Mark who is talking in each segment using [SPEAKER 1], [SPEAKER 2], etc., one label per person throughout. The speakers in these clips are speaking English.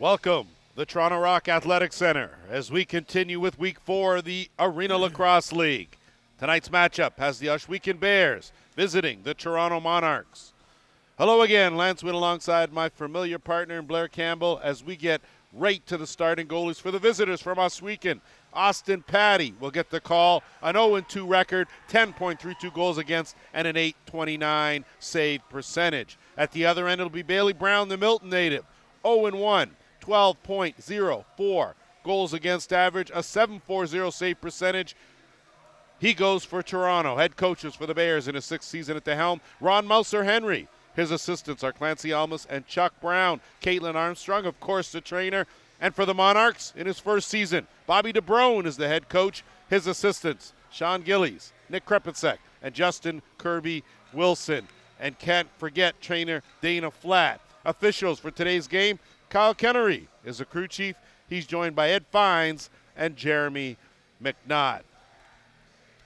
[SPEAKER 1] Welcome, the Toronto Rock Athletic Center, as we continue with Week 4 of the Arena Lacrosse League. Tonight's matchup has the Ohsweken Bears visiting the Toronto Monarchs. Hello again, Lance Witt alongside my familiar partner Blair Campbell as we get right to the starting goalies for the visitors from Ohsweken. Austin Patty will get the call, an 0-2 record, 10.32 goals against, and an .829 save percentage. At the other end, it'll be Bailey Brown, the Milton native, 0-1. 12.04 goals against average, a .740 save percentage. He goes for Toronto. Head coaches for the Bears in his sixth season at the helm, Ron Mouser-Henry. His assistants are Clancy Almus and Chuck Brown. Caitlin Armstrong, of course, the trainer. And for the Monarchs, in his first season, Bobby DeBrone is the head coach. His assistants, Sean Gillies, Nick Krepicek, and Justin Kirby Wilson. And can't forget trainer Dana Flatt. Officials for today's game, Kyle Kennery is the crew chief. He's joined by Ed Fines and Jeremy McNaught.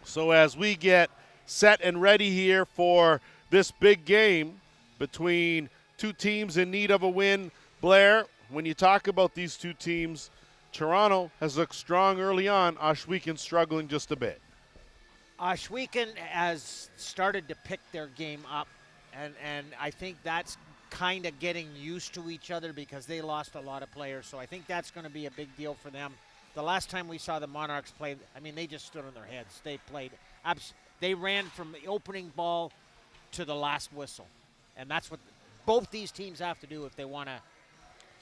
[SPEAKER 1] So as we get set and ready here for this big game between two teams in need of a win, Blair, when you talk about these two teams, Toronto has looked strong early on. Ohsweken struggling just a bit.
[SPEAKER 2] Ohsweken has started to pick their game up, and I think that's kind of getting used to each other because they lost a lot of players. So I think that's going to be a big deal for them. The last time we saw the Monarchs play, I mean, they just stood on their heads. They played. They ran from the opening ball to the last whistle. And that's what both these teams have to do if they want to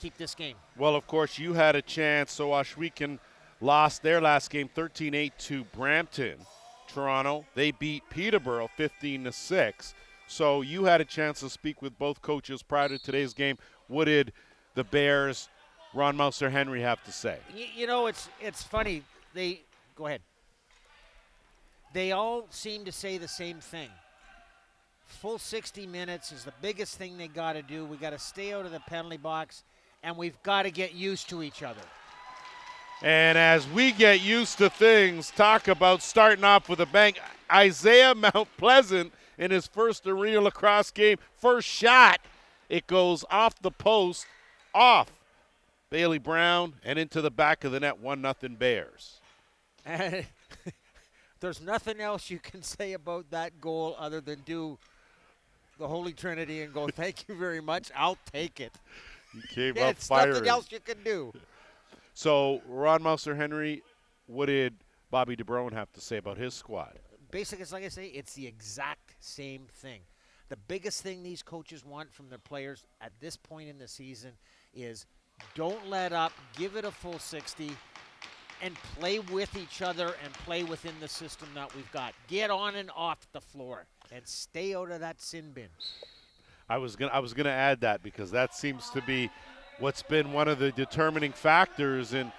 [SPEAKER 2] keep this game.
[SPEAKER 1] Well, of course, you had a chance. So Ohsweken lost their last game 13-8 to Brampton. Toronto, they beat Peterborough 15-6. So you had a chance to speak with both coaches prior to today's game. What did the Bears, Ron Mouser-Henry, have to say?
[SPEAKER 2] You know, it's funny. Go ahead. They all seem to say the same thing. Full 60 minutes is the biggest thing they got to do. We got to stay out of the penalty box, and we've got to get used to each other.
[SPEAKER 1] And as we get used to things, talk about starting off with a bang. Isaiah Mount Pleasant in his first Arena Lacrosse game. First shot, it goes off the post, off Bailey Brown, and into the back of the net, 1-0 Bears.
[SPEAKER 2] And there's nothing else you can say about that goal other than do the Holy Trinity and go, thank you very much, I'll take it.
[SPEAKER 1] You came up
[SPEAKER 2] It's
[SPEAKER 1] firing.
[SPEAKER 2] nothing else you can do.
[SPEAKER 1] So, Ron Mouser-Henry, what did Bobby DeBrone have to say about his squad?
[SPEAKER 2] Basically, it's like I say, it's the exact same thing. The biggest thing these coaches want from their players at this point in the season is don't let up, give it a full 60, and play with each other and play within the system that we've got. Get on and off the floor and stay out of that sin bin.
[SPEAKER 1] I was gonna add that because that seems to be what's been one of the determining factors in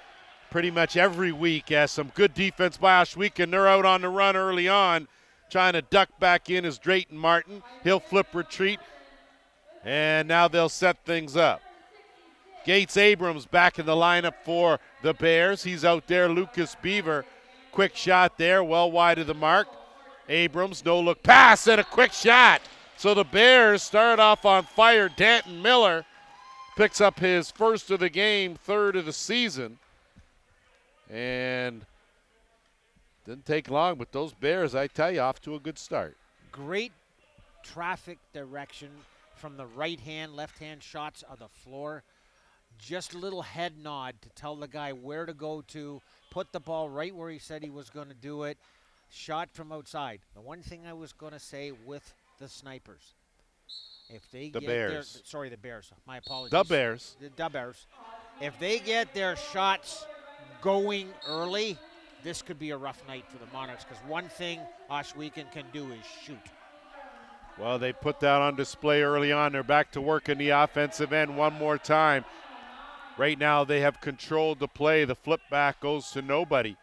[SPEAKER 1] pretty much every week, as some good defense by Ohsweken. They're out on the run early on, trying to duck back in is Drayton Martin. He'll flip retreat, and now they'll set things up. Gates Abrams back in the lineup for the Bears. He's out there. Lucas Beaver, quick shot there, well wide of the mark. Abrams, no-look pass and a quick shot. So the Bears start off on fire. Danton Miller picks up his first of the game, third of the season. And didn't take long, but those Bears, I tell you, off to a good start.
[SPEAKER 2] Great traffic direction from the right-hand, left-hand shots of the floor. Just a little head nod to tell the guy where to go to, put the ball right where he said he was going to do it, shot from outside. The one thing I was going to say with the snipers, if they
[SPEAKER 1] The
[SPEAKER 2] get
[SPEAKER 1] Bears.
[SPEAKER 2] the Bears, my apologies.
[SPEAKER 1] The Bears.
[SPEAKER 2] The Bears. If they get their shots going early, this could be a rough night for the Monarchs because one thing Ohsweken can do is shoot.
[SPEAKER 1] Well, they put that on display early on. They're back to work in the offensive end one more time. Right now they have controlled the play. The flip back goes to nobody.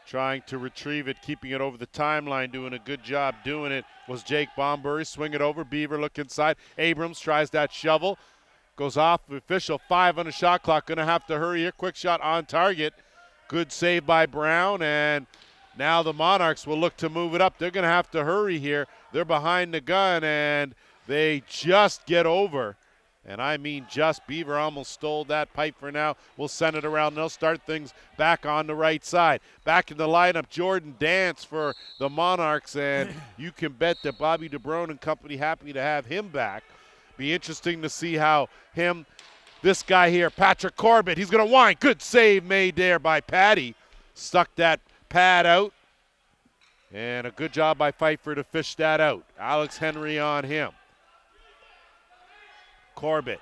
[SPEAKER 1] Trying to retrieve it, keeping it over the timeline, doing a good job doing it was Jake Bombury. Swing it over, Beaver look inside. Abrams tries that shovel. Goes off, official 5 on the shot clock. Going to have to hurry here. Quick shot on target. Good save by Brown, and now the Monarchs will look to move it up. They're going to have to hurry here. They're behind the gun, and they just get over And I mean just. Beaver almost stole that. Pfeiffer now will send it around. They'll start things back on the right side. Back in the lineup, Jordan Dance for the Monarchs. And you can bet that Bobby DeBrone and company happy to have him back. Be interesting to see how this guy here, Patrick Corbett, he's going to wind. Good save made there by Patty. Stuck that pad out. And a good job by Pfeiffer to fish that out. Alex Henry on him. Corbett.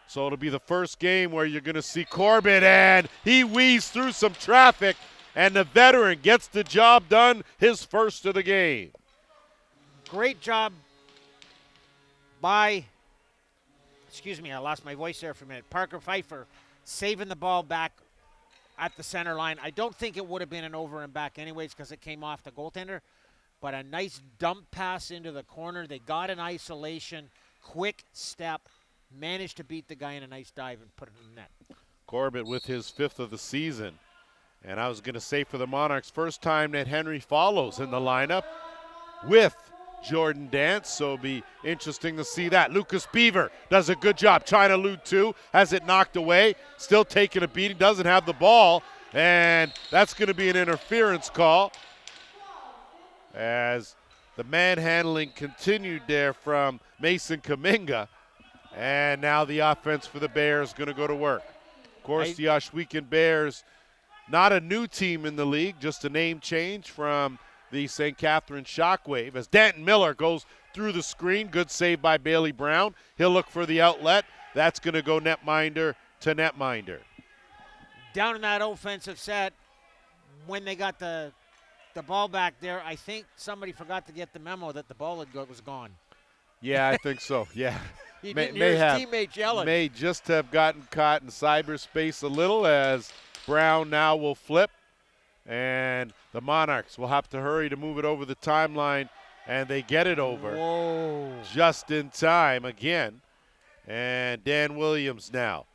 [SPEAKER 1] So it'll be the first game where you're going to see Corbett, and he weaves through some traffic, and the veteran gets the job done, his first of the game.
[SPEAKER 2] Great job by, I lost my voice there for a minute. Parker Pfeiffer saving the ball back at the center line. I don't think it would have been an over and back anyways because it came off the goaltender, but a nice dump pass into the corner. They got in isolation, quick step, managed to beat the guy in a nice dive and put it in the net.
[SPEAKER 1] Corbett with his 5th of the season. And I was going to say for the Monarchs, first time that Henry follows in the lineup with Jordan Dance, so it'll be interesting to see that. Lucas Beaver does a good job trying to loot two, has it knocked away, still taking a beating, doesn't have the ball, and that's going to be an interference call as the manhandling continued there from Mason Kaminga. And now the offense for the Bears going to go to work. Of course, the Ohsweken Bears, not a new team in the league, just a name change from the St. Catharines Shockwave. As Danton Miller goes through the screen, good save by Bailey Brown. He'll look for the outlet. That's going to go netminder to netminder.
[SPEAKER 2] Down in that offensive set, when they got the ball back there, I think somebody forgot to get the memo that the ball was gone.
[SPEAKER 1] Yeah, I think so, yeah.
[SPEAKER 2] He didn't hear his teammates yelling.
[SPEAKER 1] May just have gotten caught in cyberspace a little as Brown now will flip. And the Monarchs will have to hurry to move it over the timeline, and they get it over.
[SPEAKER 2] Whoa.
[SPEAKER 1] Just in time again. And Dan Williams now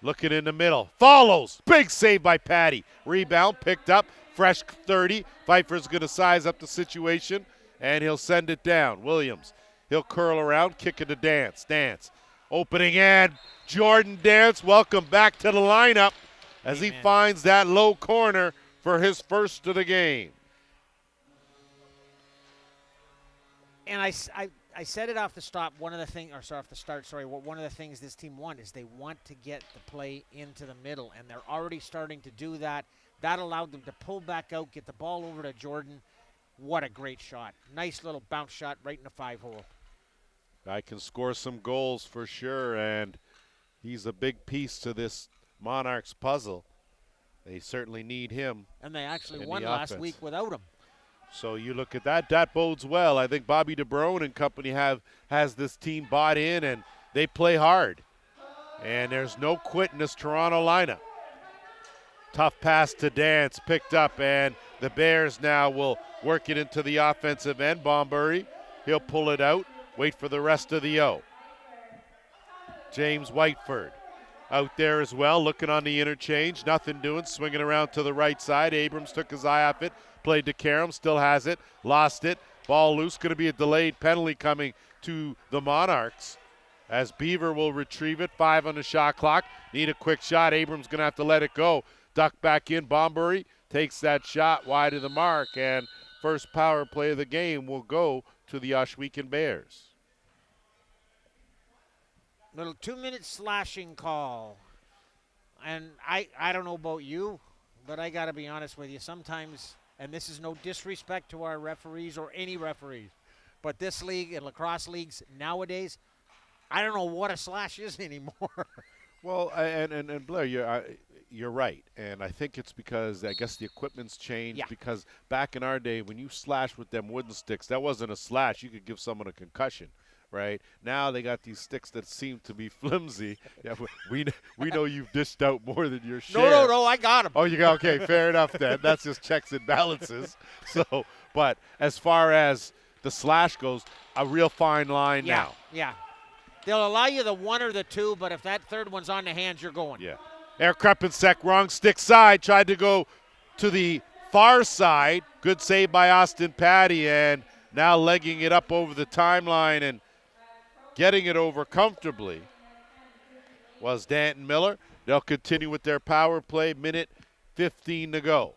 [SPEAKER 1] looking in the middle. Follows. Big save by Patty. Rebound picked up. Fresh 30. Pfeiffer's going to size up the situation, and he'll send it down. Williams. He'll curl around, kick it to Dance. Dance. Opening end. Jordan Dance, welcome back to the lineup as he finds that low corner for his first of the game.
[SPEAKER 2] And I said it off the start. One of the things this team wants is they want to get the play into the middle, and they're already starting to do that. That allowed them to pull back out, get the ball over to Jordan. What a great shot. Nice little bounce shot right in the 5-hole.
[SPEAKER 1] Guy can score some goals for sure, and he's a big piece to this Monarchs puzzle. They certainly need him.
[SPEAKER 2] And they actually won last week without him.
[SPEAKER 1] So you look at that. That bodes well. I think Bobby DeBrone and company has this team bought in, and they play hard. And there's no quit in this Toronto lineup. Tough pass to Dance, picked up, and the Bears now will work it into the offensive end. Bombury, he'll pull it out, wait for the rest of the O. James Whiteford out there as well, looking on the interchange, nothing doing, swinging around to the right side. Abrams took his eye off it, played to Karam, still has it, lost it. Ball loose, going to be a delayed penalty coming to the Monarchs as Beaver will retrieve it. 5 on the shot clock, need a quick shot. Abrams going to have to let it go. Duck back in, Bombury takes that shot wide of the mark, and first power play of the game will go to the Ohsweken Bears.
[SPEAKER 2] Little 2-minute slashing call. And I don't know about you, but I got to be honest with you. Sometimes, and this is no disrespect to our referees or any referees, but this league and lacrosse leagues nowadays, I don't know what a slash is anymore.
[SPEAKER 1] Well, and Blair, you're right. And I think it's because I guess the equipment's changed.
[SPEAKER 2] Yeah.
[SPEAKER 1] Because back in our day, when you slashed with them wooden sticks, that wasn't a slash. You could give someone a concussion. Right now they got these sticks that seem to be flimsy. Yeah, we know you've dished out more than your share.
[SPEAKER 2] No, I got them.
[SPEAKER 1] Oh, you got, okay, fair enough then. That's just checks and balances. So, but as far as the slash goes, a real fine line now.
[SPEAKER 2] Yeah, they'll allow you the 1 or the 2, but if that third one's on the hands, you're going.
[SPEAKER 1] Yeah, Eric Krepensek, wrong stick side, tried to go to the far side. Good save by Austin Patty, and now legging it up over the timeline and getting it over comfortably was Danton Miller. They'll continue with their power play, minute 15 to go.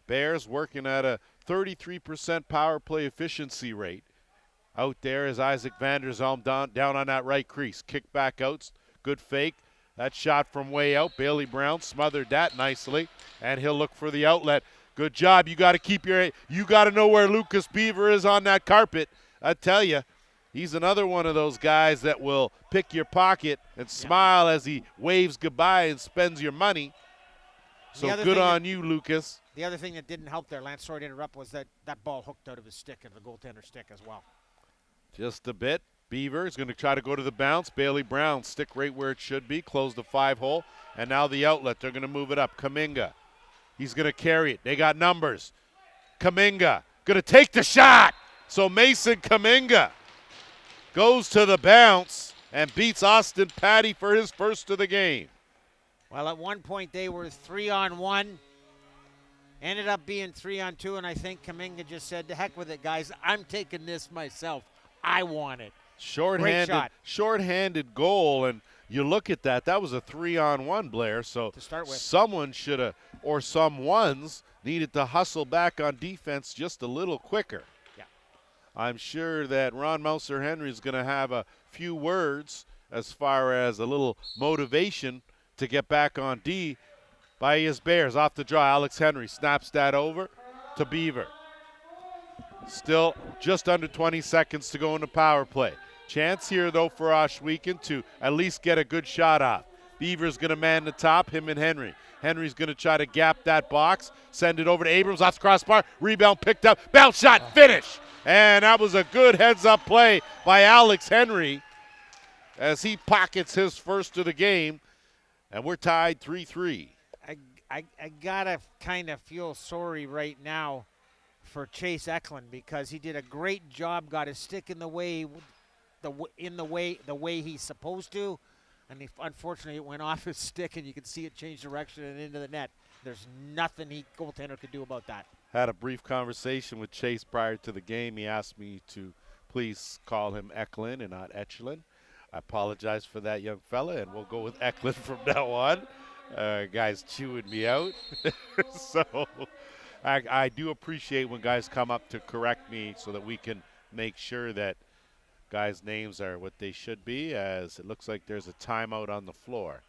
[SPEAKER 1] Bears working at a 33% power play efficiency rate. Out there is Isaac Vanderzalm down on that right crease. Kick back out, good fake. That shot from way out. Bailey Brown smothered that nicely, and he'll look for the outlet. Good job. You got to know where Lucas Beaver is on that carpet. I tell you, he's another one of those guys that will pick your pocket and smile as he waves goodbye and spends your money. So good on you, Lucas.
[SPEAKER 2] The other thing that didn't help there, Lance, sorry to interrupt, was that ball hooked out of his stick and the goaltender's stick as well.
[SPEAKER 1] Just a bit. Beaver is going to try to go to the bounce. Bailey Brown stick right where it should be. Close the 5-hole. And now the outlet. They're going to move it up. Kuminga. He's going to carry it. They got numbers. Kuminga going to take the shot. So Mason Kuminga goes to the bounce and beats Austin Patty for his first of the game.
[SPEAKER 2] Well, at one point they were 3-on-1. Ended up being 3-on-2, and I think Kuminga just said, "To heck with it, guys. I'm taking this myself. I want it."
[SPEAKER 1] Short-handed goal, and you look at that. That was a 3-on-1, Blair. So
[SPEAKER 2] to start with,
[SPEAKER 1] someone should have, or someone's needed to hustle back on defense just a little quicker.
[SPEAKER 2] Yeah,
[SPEAKER 1] I'm sure that Ron Mouser Henry is going to have a few words as far as a little motivation to get back on D by his Bears. Off the draw, Alex Henry snaps that over to Beaver. Still just under 20 seconds to go in the power play. Chance here, though, for Ohsweken to at least get a good shot off. Beaver's going to man the top, him and Henry. Henry's going to try to gap that box, send it over to Abrams, off the crossbar, rebound picked up, bounce shot, finish. And that was a good heads-up play by Alex Henry as he pockets his first of the game, and we're tied 3-3.
[SPEAKER 2] I got to kind of feel sorry right now for Chase Eklund because he did a great job, got his stick in the way the way he's supposed to, and unfortunately it went off his stick and you could see it change direction and into the net. There's nothing goaltender could do about that.
[SPEAKER 1] Had a brief conversation with Chase prior to the game. He asked me to please call him Eklund and not Echelon. I apologize for that, young fella, and we'll go with Eklund from now on. Guys chewing me out. So I do appreciate when guys come up to correct me so that we can make sure that guys' names are what they should be, as it looks like there's a timeout on the floor.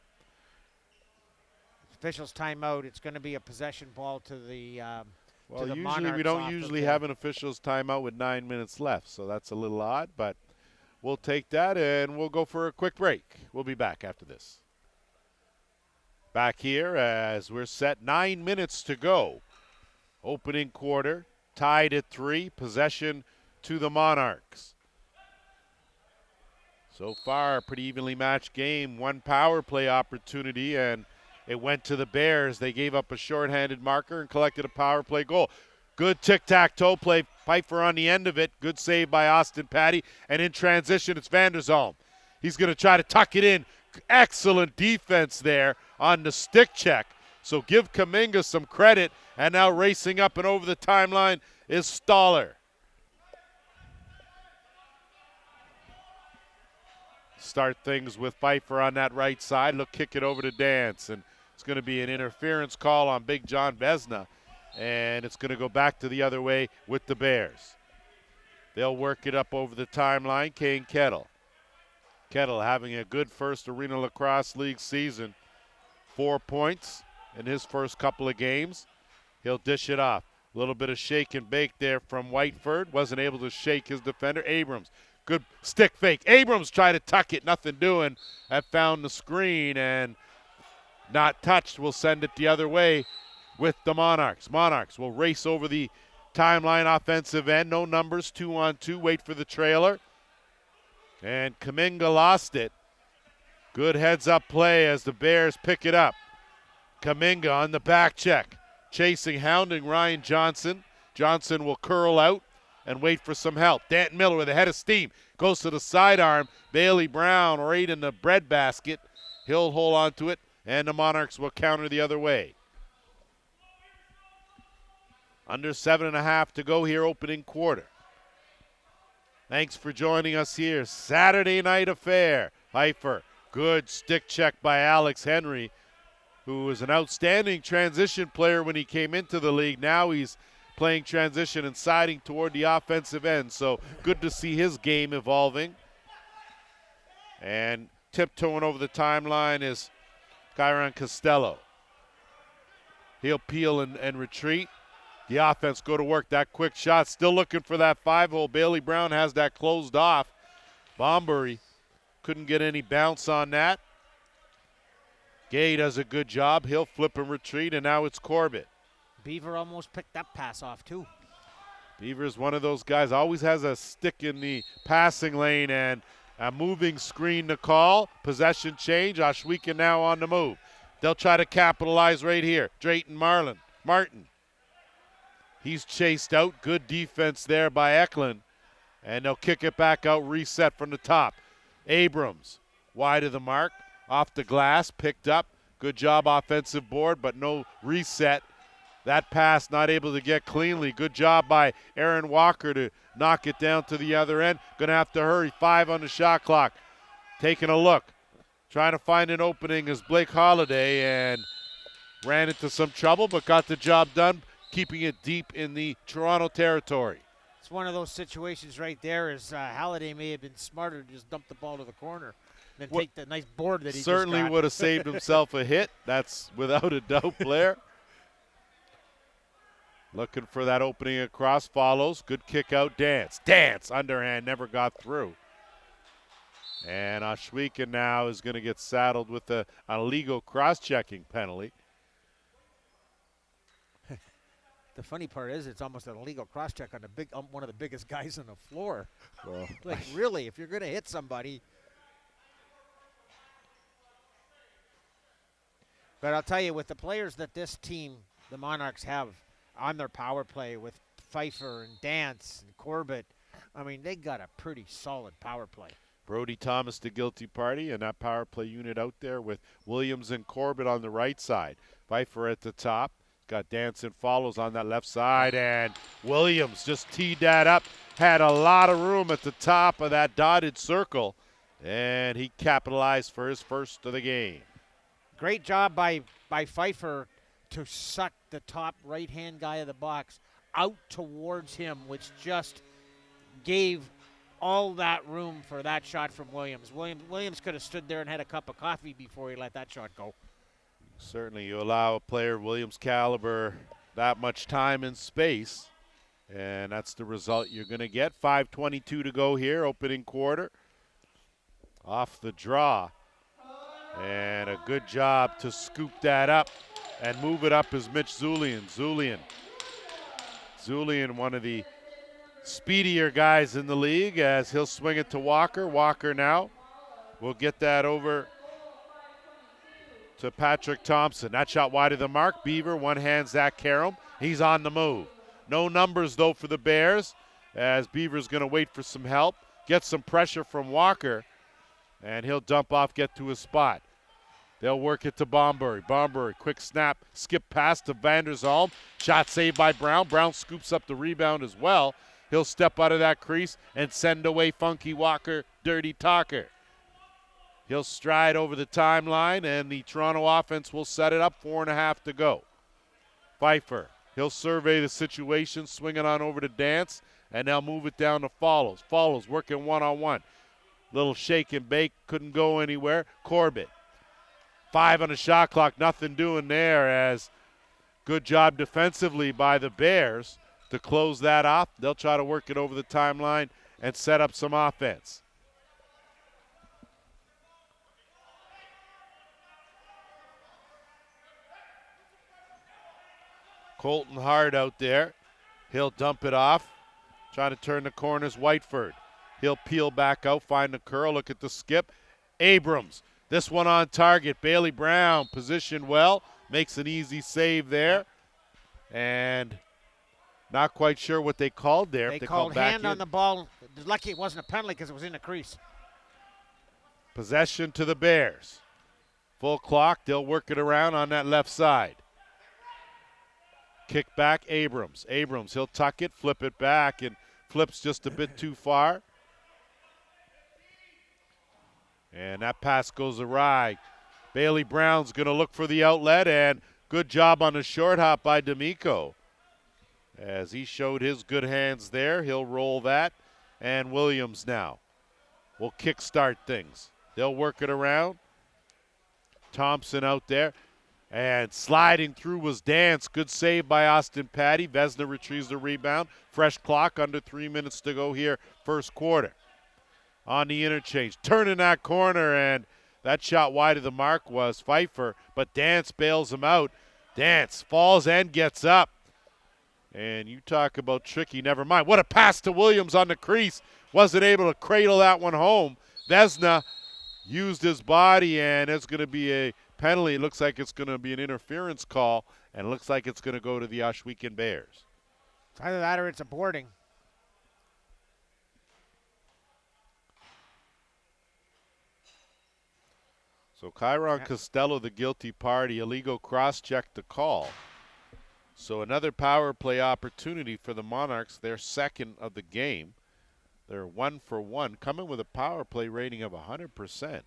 [SPEAKER 2] Officials timeout. It's going to be a possession ball to the
[SPEAKER 1] well,
[SPEAKER 2] to the
[SPEAKER 1] usually
[SPEAKER 2] Monarchs.
[SPEAKER 1] We don't usually have an officials timeout with 9 minutes left, so that's a little odd, but we'll take that and we'll go for a quick break. We'll be back after this. Back here as we're set, 9 minutes to go. Opening quarter, tied at 3, possession to the Monarchs. So far, a pretty evenly matched game. One power play opportunity, and it went to the Bears. They gave up a shorthanded marker and collected a power play goal. Good tic-tac-toe play. Pfeiffer on the end of it. Good save by Austin Patty. And in transition, it's Vanderzalm. He's going to try to tuck it in. Excellent defense there on the stick check. So give Kuminga some credit. And now racing up and over the timeline is Stoller. Start things with Pfeiffer on that right side. Look, kick it over to Dance. And it's going to be an interference call on Big John Vesna. And it's going to go back to the other way with the Bears. They'll work it up over the timeline. Kane Kettle. Kettle having a good first Arena Lacrosse League season. 4 points in his first couple of games. He'll dish it off. A little bit of shake and bake there from Whiteford. Wasn't able to shake his defender. Abrams. Good stick fake. Abrams tried to tuck it. Nothing doing. That found the screen and not touched. We'll send it the other way with the Monarchs. Monarchs will race over the timeline offensive end. No numbers. 2-on-2. Wait for the trailer. And Kuminga lost it. Good heads-up play as the Bears pick it up. Kuminga on the back check. Chasing, hounding Ryan Johnson. Johnson will curl out and wait for some help. Danton Miller with a head of steam. Goes to the sidearm. Bailey Brown right in the breadbasket. He'll hold on to it, and the Monarchs will counter the other way. Under 7.5 to go here, opening quarter. Thanks for joining us here. Saturday night affair. Pfeiffer Good stick check by Alex Henry, who was an outstanding transition player when he came into the league. Now he's playing transition and siding toward the offensive end. So good to see his game evolving. And tiptoeing over the timeline is Kyron Costello. He'll peel and retreat. The offense go to work. That quick shot, still looking for that 5-hole. Bailey Brown has that closed off. Bombury couldn't get any bounce on that. Gay does a good job. He'll flip and retreat, and now it's Corbett.
[SPEAKER 2] Beaver almost picked that pass off too.
[SPEAKER 1] Beaver's one of those guys, always has a stick in the passing lane, and a moving screen to call. Possession change. Ohsweken now on the move. They'll try to capitalize right here. Drayton Martin. He's chased out. Good defense there by Eklund. And they'll kick it back out, reset from the top. Abrams, wide of the mark, off the glass, picked up. Good job offensive board, but no reset. That pass not able to get cleanly. Good job by Aaron Walker to knock it down to the other end. Gonna have to hurry. 5 on the shot clock. Taking a look. Trying to find an opening is Blake Holiday, and ran into some trouble, but got the job done, keeping it deep in the Toronto territory.
[SPEAKER 2] It's one of those situations right there. Is Halliday may have been smarter to just dump the ball to the corner than take the nice board that he
[SPEAKER 1] certainly
[SPEAKER 2] just got.
[SPEAKER 1] would have saved himself a hit. That's without a doubt, Blair. Looking for that opening across, follows. Good kick out, Dance, underhand, never got through. And Ohsweken now is going to get saddled with an illegal cross-checking penalty.
[SPEAKER 2] The funny part is it's almost an illegal cross-check on the one of the biggest guys on the floor.
[SPEAKER 1] Well,
[SPEAKER 2] like, really, if you're going to hit somebody. But I'll tell you, with the players that this team, the Monarchs, have on their power play with Pfeiffer and Dance and Corbett, I mean, they got a pretty solid power play.
[SPEAKER 1] Brody Thomas, the guilty party, and that power play unit out there with Williams and Corbett on the right side. Pfeiffer at the top. Got Dance and follows on that left side, and Williams just teed that up. Had a lot of room at the top of that dotted circle, and he capitalized for his first of the game.
[SPEAKER 2] Great job by Pfeiffer to suck the top right-hand guy of the box out towards him, which just gave all that room for that shot from Williams. Williams could have stood there and had a cup of coffee before he let that shot go.
[SPEAKER 1] Certainly, you allow a player of Williams' caliber that much time and space, and that's the result you're going to get. 5:22 to go here, opening quarter. Off the draw, and a good job to scoop that up and move it up is Mitch Zulian. Zulian, one of the speedier guys in the league, as he'll swing it to Walker. Walker now will get that over to Patrick Thompson. That shot wide of the mark. Beaver one-hand Zach Karam. He's on the move. No numbers, though, for the Bears, as Beaver's going to wait for some help, get some pressure from Walker, and he'll dump off, get to his spot. They'll work it to Bombury. Bombury, quick snap, skip pass to Vanderzalm. Shot saved by Brown. Brown scoops up the rebound as well. He'll step out of that crease and send away Funky Walker, Dirty Talker. He'll stride over the timeline, and the Toronto offense will set it up. 4.5 to go. Pfeiffer, he'll survey the situation, swing it on over to Dance, and they'll move it down to Follows. Follows working one-on-one. Little shake and bake, couldn't go anywhere. Corbett, 5 on the shot clock, nothing doing there, as good job defensively by the Bears to close that off. They'll try to work it over the timeline and set up some offense. Colton Hart out there. He'll dump it off. Trying to turn the corners, Whiteford. He'll peel back out, find the curl, look at the skip. Abrams, this one on target. Bailey Brown positioned well, makes an easy save there. And not quite sure what they called there.
[SPEAKER 2] They
[SPEAKER 1] called
[SPEAKER 2] called
[SPEAKER 1] back
[SPEAKER 2] hand
[SPEAKER 1] in.
[SPEAKER 2] on the ball. Lucky it wasn't a penalty because it was in the crease.
[SPEAKER 1] Possession to the Bears. Full clock, they'll work it around on that left side. Kick back, Abrams. Abrams, he'll tuck it, flip it back, and flips just a bit too far. And that pass goes awry. Bailey Brown's going to look for the outlet, and good job on the short hop by D'Amico. As he showed his good hands there, he'll roll that. And Williams now will kickstart things. They'll work it around. Thompson out there. And sliding through was Dance. Good save by Austin Patty. Vesna retrieves the rebound. Fresh clock, under 3 minutes to go here, first quarter. On the interchange, turning that corner, and that shot wide of the mark was Pfeiffer, but Dance bails him out. Dance falls and gets up. And you talk about tricky, never mind. What a pass to Williams on the crease. Wasn't able to cradle that one home. Vesna used his body, and it's going to be a penalty. It looks like it's going to be an interference call, and it looks like it's going to go to the Ohsweken Bears.
[SPEAKER 2] It's either that or it's a boarding.
[SPEAKER 1] So Chiron Costello, the guilty party, illegal cross-checked the call. So another power play opportunity for the Monarchs, their second of the game. They're 1 for 1, coming with a power play rating of 100%.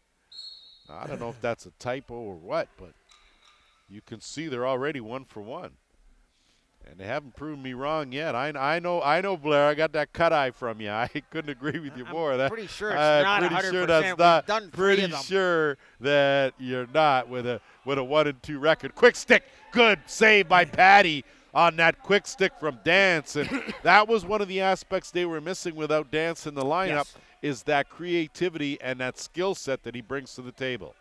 [SPEAKER 1] Now, I don't know if that's a typo or what, but you can see they're already 1 for 1. And they haven't proven me wrong yet. I know, Blair. I got that cut eye from you. I couldn't agree with you more.
[SPEAKER 2] I'm pretty sure it's not 100%.
[SPEAKER 1] Sure that's not.
[SPEAKER 2] We've done
[SPEAKER 1] pretty sure that you're not with a 1-2 record. Quick stick, good save by Patty on that quick stick from Dance, and that was one of the aspects they were missing without Dance in the lineup.
[SPEAKER 2] Yes.
[SPEAKER 1] Is that creativity and that skill set that he brings to the table.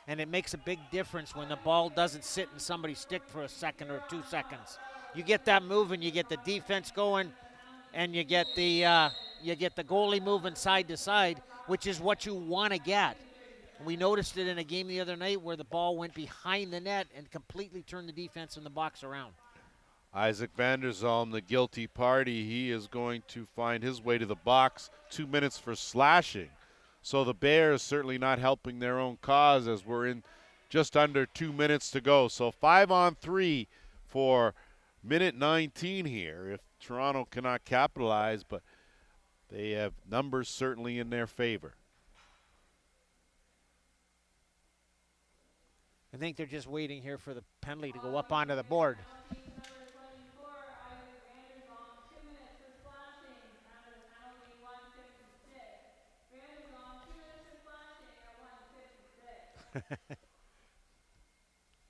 [SPEAKER 2] And it makes a big difference when the ball doesn't sit in somebody's stick for a second or 2 seconds. You get that moving, you get the defense going, and you get the goalie moving side to side, which is what you want to get. We noticed it in a game the other night where the ball went behind the net and completely turned the defense in the box around.
[SPEAKER 1] Isaac Vanderzalm, the guilty party, he is going to find his way to the box. 2 minutes for slashing. So the Bears certainly not helping their own cause as we're in just under 2 minutes to go. So 5-on-3 for minute 19 here if Toronto cannot capitalize, but they have numbers certainly in their favor.
[SPEAKER 2] I think they're just waiting here for the penalty to go up onto the board.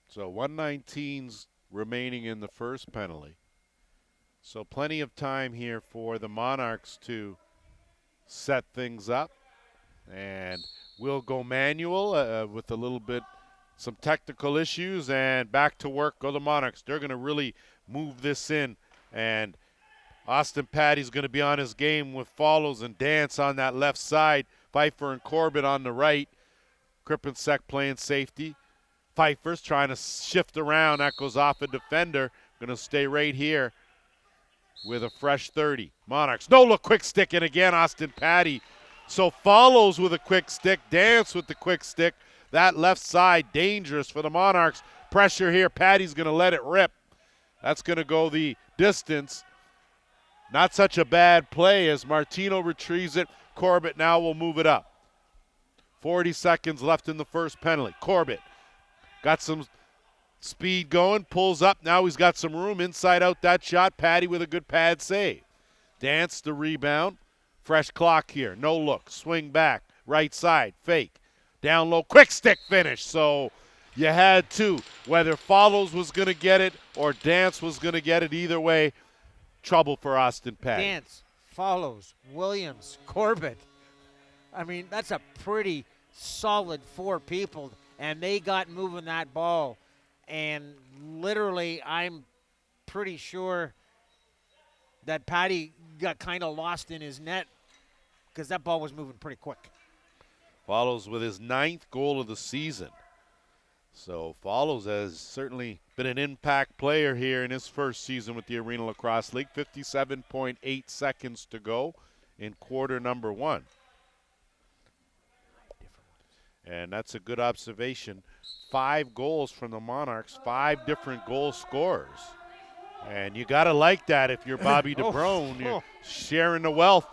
[SPEAKER 1] So 119's remaining in the first penalty. So plenty of time here for the Monarchs to set things up. And we'll go manual with a little bit, some technical issues, and back to work go the Monarchs. They're going to really move this in. And Austin Patty's going to be on his game with Follows and Dance on that left side. Pfeiffer and Corbett on the right. Kripensek playing safety. Pfeiffer's trying to shift around. That goes off a defender. Going to stay right here with a fresh 30. Monarchs. No look, quick stick, and again, Austin Patty. So Follows with a quick stick. Dance with the quick stick. That left side dangerous for the Monarchs. Pressure here. Patty's going to let it rip. That's going to go the distance. Not such a bad play as Martino retrieves it. Corbett now will move it up. 40 seconds left in the first penalty. Corbett got some speed going, pulls up. Now he's got some room inside out that shot. Patty with a good pad save. Dance the rebound. Fresh clock here. No look. Swing back. Right side. Fake. Down low. Quick stick finish. So you had two. Whether Follows was going to get it or Dance was going to get it, either way, trouble for Austin Patty.
[SPEAKER 2] Dance, Follows, Williams, Corbett. I mean, that's a pretty solid 4 people, and they got moving that ball. And literally, I'm pretty sure that Patty got kind of lost in his net because that ball was moving pretty quick.
[SPEAKER 1] Follows with his 9th goal of the season. So Follows has certainly been an impact player here in his first season with the Arena Lacrosse League. 57.8 seconds to go in quarter number 1. And that's a good observation. 5 goals from the Monarchs, 5 different goal scorers. And you got to like that if you're Bobby DeBrone. You're sharing the wealth.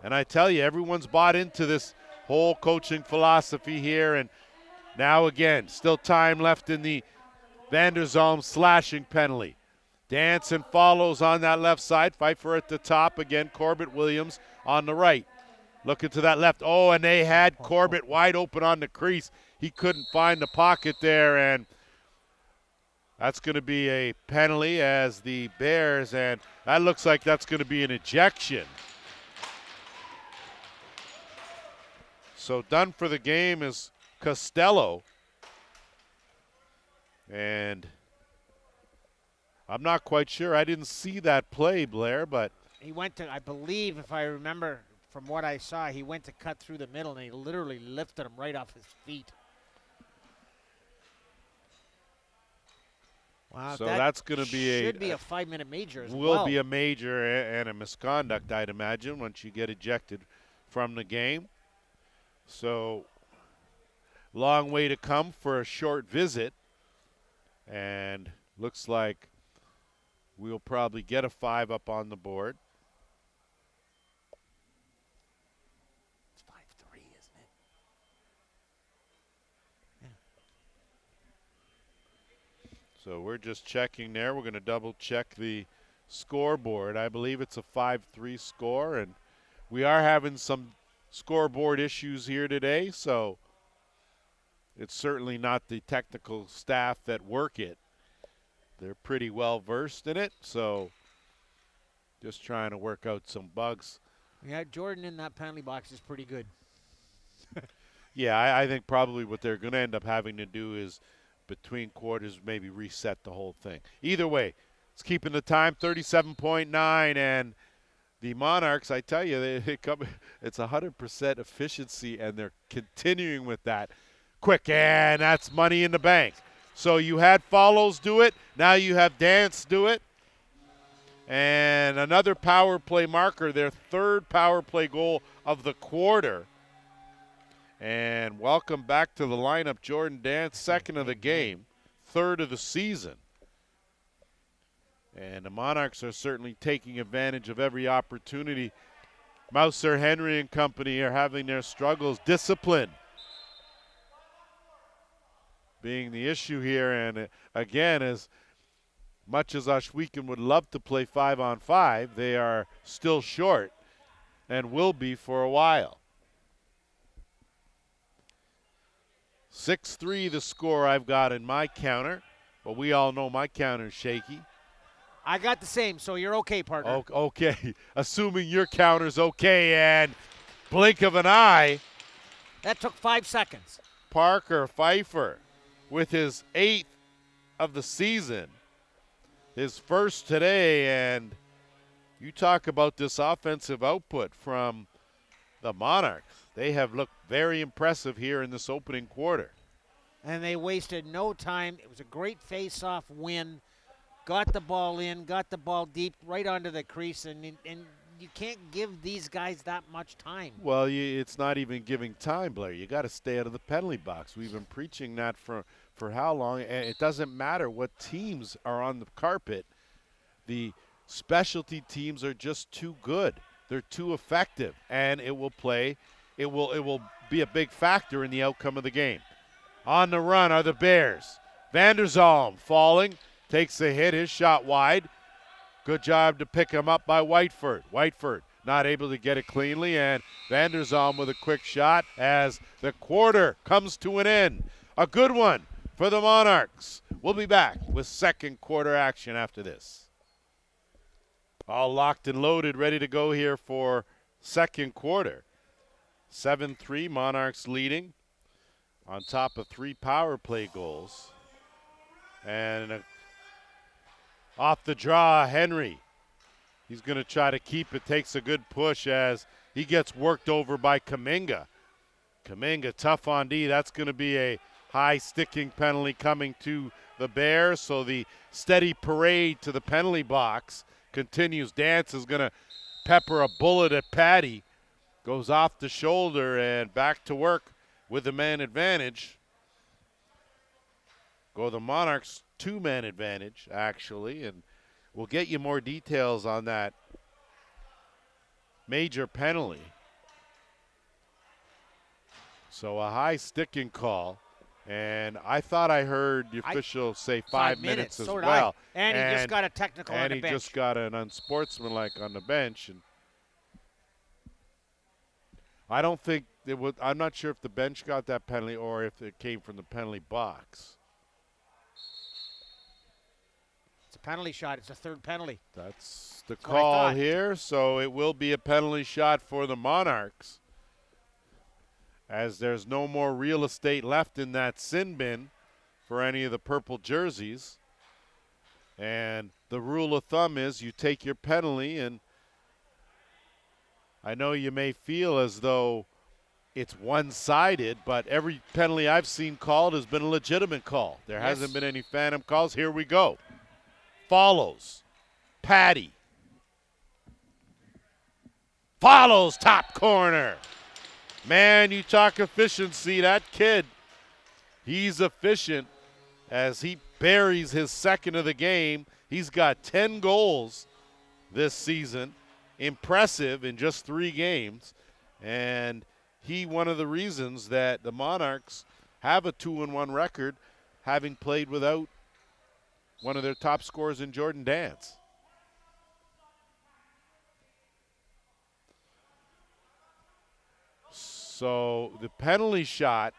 [SPEAKER 1] And I tell you, everyone's bought into this whole coaching philosophy here. And now again, still time left in the Vanderzalm slashing penalty. Danson follows on that left side. Pfeiffer at the top. Again, Corbett Williams on the right. Looking to that left. Oh, and they had Corbett wide open on the crease. He couldn't find the pocket there, and that's going to be a penalty as the Bears, and that looks like that's going to be an ejection. So done for the game is Costello. And I'm not quite sure. I didn't see that play, Blair, but
[SPEAKER 2] He went to, I believe, if I remember from what I saw, he went to cut through the middle, and he literally lifted him right off his feet. Wow,
[SPEAKER 1] so that's going to be
[SPEAKER 2] should be a 5-minute major as well.
[SPEAKER 1] Will be a major and a misconduct, I'd imagine, once you get ejected from the game. So long way to come for a short visit. And looks like we'll probably get a 5 up on the board.
[SPEAKER 2] It's 5-3, isn't it? Yeah.
[SPEAKER 1] So we're just checking there. We're going to double check the scoreboard. I believe it's a 5-3 score, and we are having some scoreboard issues here today, so it's certainly not the technical staff that work it. They're pretty well versed in it, so just trying to work out some bugs.
[SPEAKER 2] Yeah, Jordan in that penalty box is pretty good.
[SPEAKER 1] Yeah, I think probably what they're going to end up having to do is between quarters maybe reset the whole thing. Either way, it's keeping the time 37.9, and the Monarchs, I tell you, it's 100% efficiency, and they're continuing with that. Quick, and that's money in the bank. So you had Follows do it. Now you have Dance do it. And another power play marker, their third power play goal of the quarter. And welcome back to the lineup, Jordan Dance, second of the game, third of the season. And the Monarchs are certainly taking advantage of every opportunity. Mouser, Henry, and company are having their struggles. Discipline being the issue here. And again, as much as Ohsweken would love to play 5-on-5, they are still short and will be for a while. 6-3 the score I've got in my counter, but we all know my counter's shaky.
[SPEAKER 2] I got the same, so you're okay, partner.
[SPEAKER 1] Okay, assuming your counter's okay, and blink of an eye.
[SPEAKER 2] That took 5 seconds.
[SPEAKER 1] Parker Pfeiffer with his 8th of the season, his first today, and you talk about this offensive output from the Monarchs. They have looked very impressive here in this opening quarter.
[SPEAKER 2] And they wasted no time. It was a great face-off win. Got the ball in, got the ball deep right onto the crease, and you can't give these guys that much time.
[SPEAKER 1] Well, it's not even giving time, Blair. You got to stay out of the penalty box. We've been preaching that for how long, and it doesn't matter what teams are on the carpet. The specialty teams are just too good. They're too effective, and it will be a big factor in the outcome of the game. On the run are the Bears. Vanderzalm falling, takes a hit, his shot wide. Good job to pick him up by Whiteford. Whiteford not able to get it cleanly, and Vanderzalm with a quick shot as the quarter comes to an end. A good one for the Monarchs. We'll be back with second quarter action after this. All locked and loaded, ready to go here for second quarter. 7-3, Monarchs leading on top of 3 power play goals. And off the draw, Henry. He's going to try to keep it, takes a good push as he gets worked over by Kuminga. Kuminga tough on D. That's going to be a high sticking penalty coming to the Bears. So the steady parade to the penalty box continues. Dance is going to pepper a bullet at Patty. Goes off the shoulder and back to work with the man advantage. Go the Monarchs, 2-man advantage, actually, and we'll get you more details on that major penalty. So a high sticking call. And I thought I heard the official say 5 minutes as
[SPEAKER 2] so did
[SPEAKER 1] well.
[SPEAKER 2] And he just got a technical on the bench.
[SPEAKER 1] And he just got an unsportsmanlike on the bench. And I don't think it would. I'm not sure if the bench got that penalty or if it came from the penalty box.
[SPEAKER 2] It's a penalty shot. It's a third penalty.
[SPEAKER 1] That's the call here. So it will be a penalty shot for the Monarchs, as there's no more real estate left in that sin bin for any of the purple jerseys. And the rule of thumb is you take your penalty, and I know you may feel as though it's one-sided, but every penalty I've seen called has been a legitimate call. There hasn't been any phantom calls. Here we go. Follows. Patty. Follows top corner. Man, you talk efficiency. That kid, he's efficient as he buries his second of the game. He's got 10 goals this season. Impressive in just 3 games. And he one of the reasons that the Monarchs have a 2-1 record, having played without one of their top scorers in Jordan Dance. So the penalty shot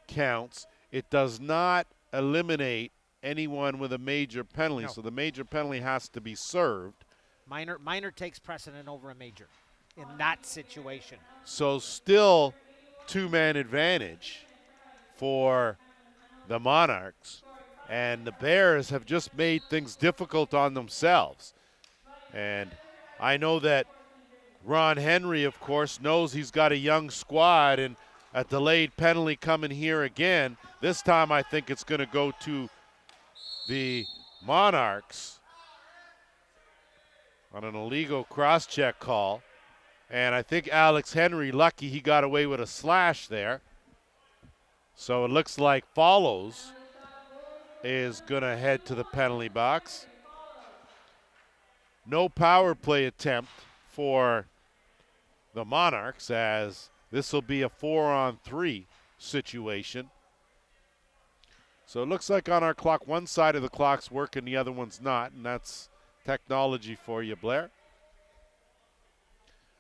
[SPEAKER 1] counts. It does not eliminate anyone with a major penalty.
[SPEAKER 2] No.
[SPEAKER 1] So the major penalty has to be served.
[SPEAKER 2] Minor takes precedent over a major in that situation.
[SPEAKER 1] So still 2-man advantage for the Monarchs. And the Bears have just made things difficult on themselves. And I know that Ron Henry, of course, knows he's got a young squad, and a delayed penalty coming here again. This time I think it's going to go to the Monarchs on an illegal cross-check call. And I think Alex Henry, lucky he got away with a slash there. So it looks like Follows is going to head to the penalty box. No power play attempt for the Monarchs, as this will be a 4-on-3 situation. So it looks like on our clock, one side of the clock's working, the other one's not, and that's technology for you, Blair.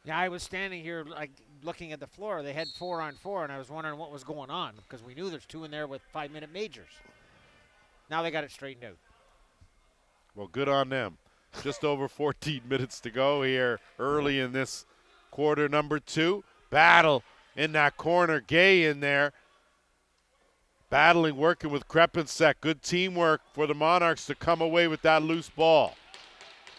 [SPEAKER 2] Yeah, I was standing here like looking at the floor. They had 4-on-4, and I was wondering what was going on because we knew there's 2 in there with 5-minute majors. Now they got it straightened out.
[SPEAKER 1] Well, good on them. Just over 14 minutes to go here early in this quarter number 2. Battle in that corner. Gay in there. Battling, working with Krepensek. Good teamwork for the Monarchs to come away with that loose ball.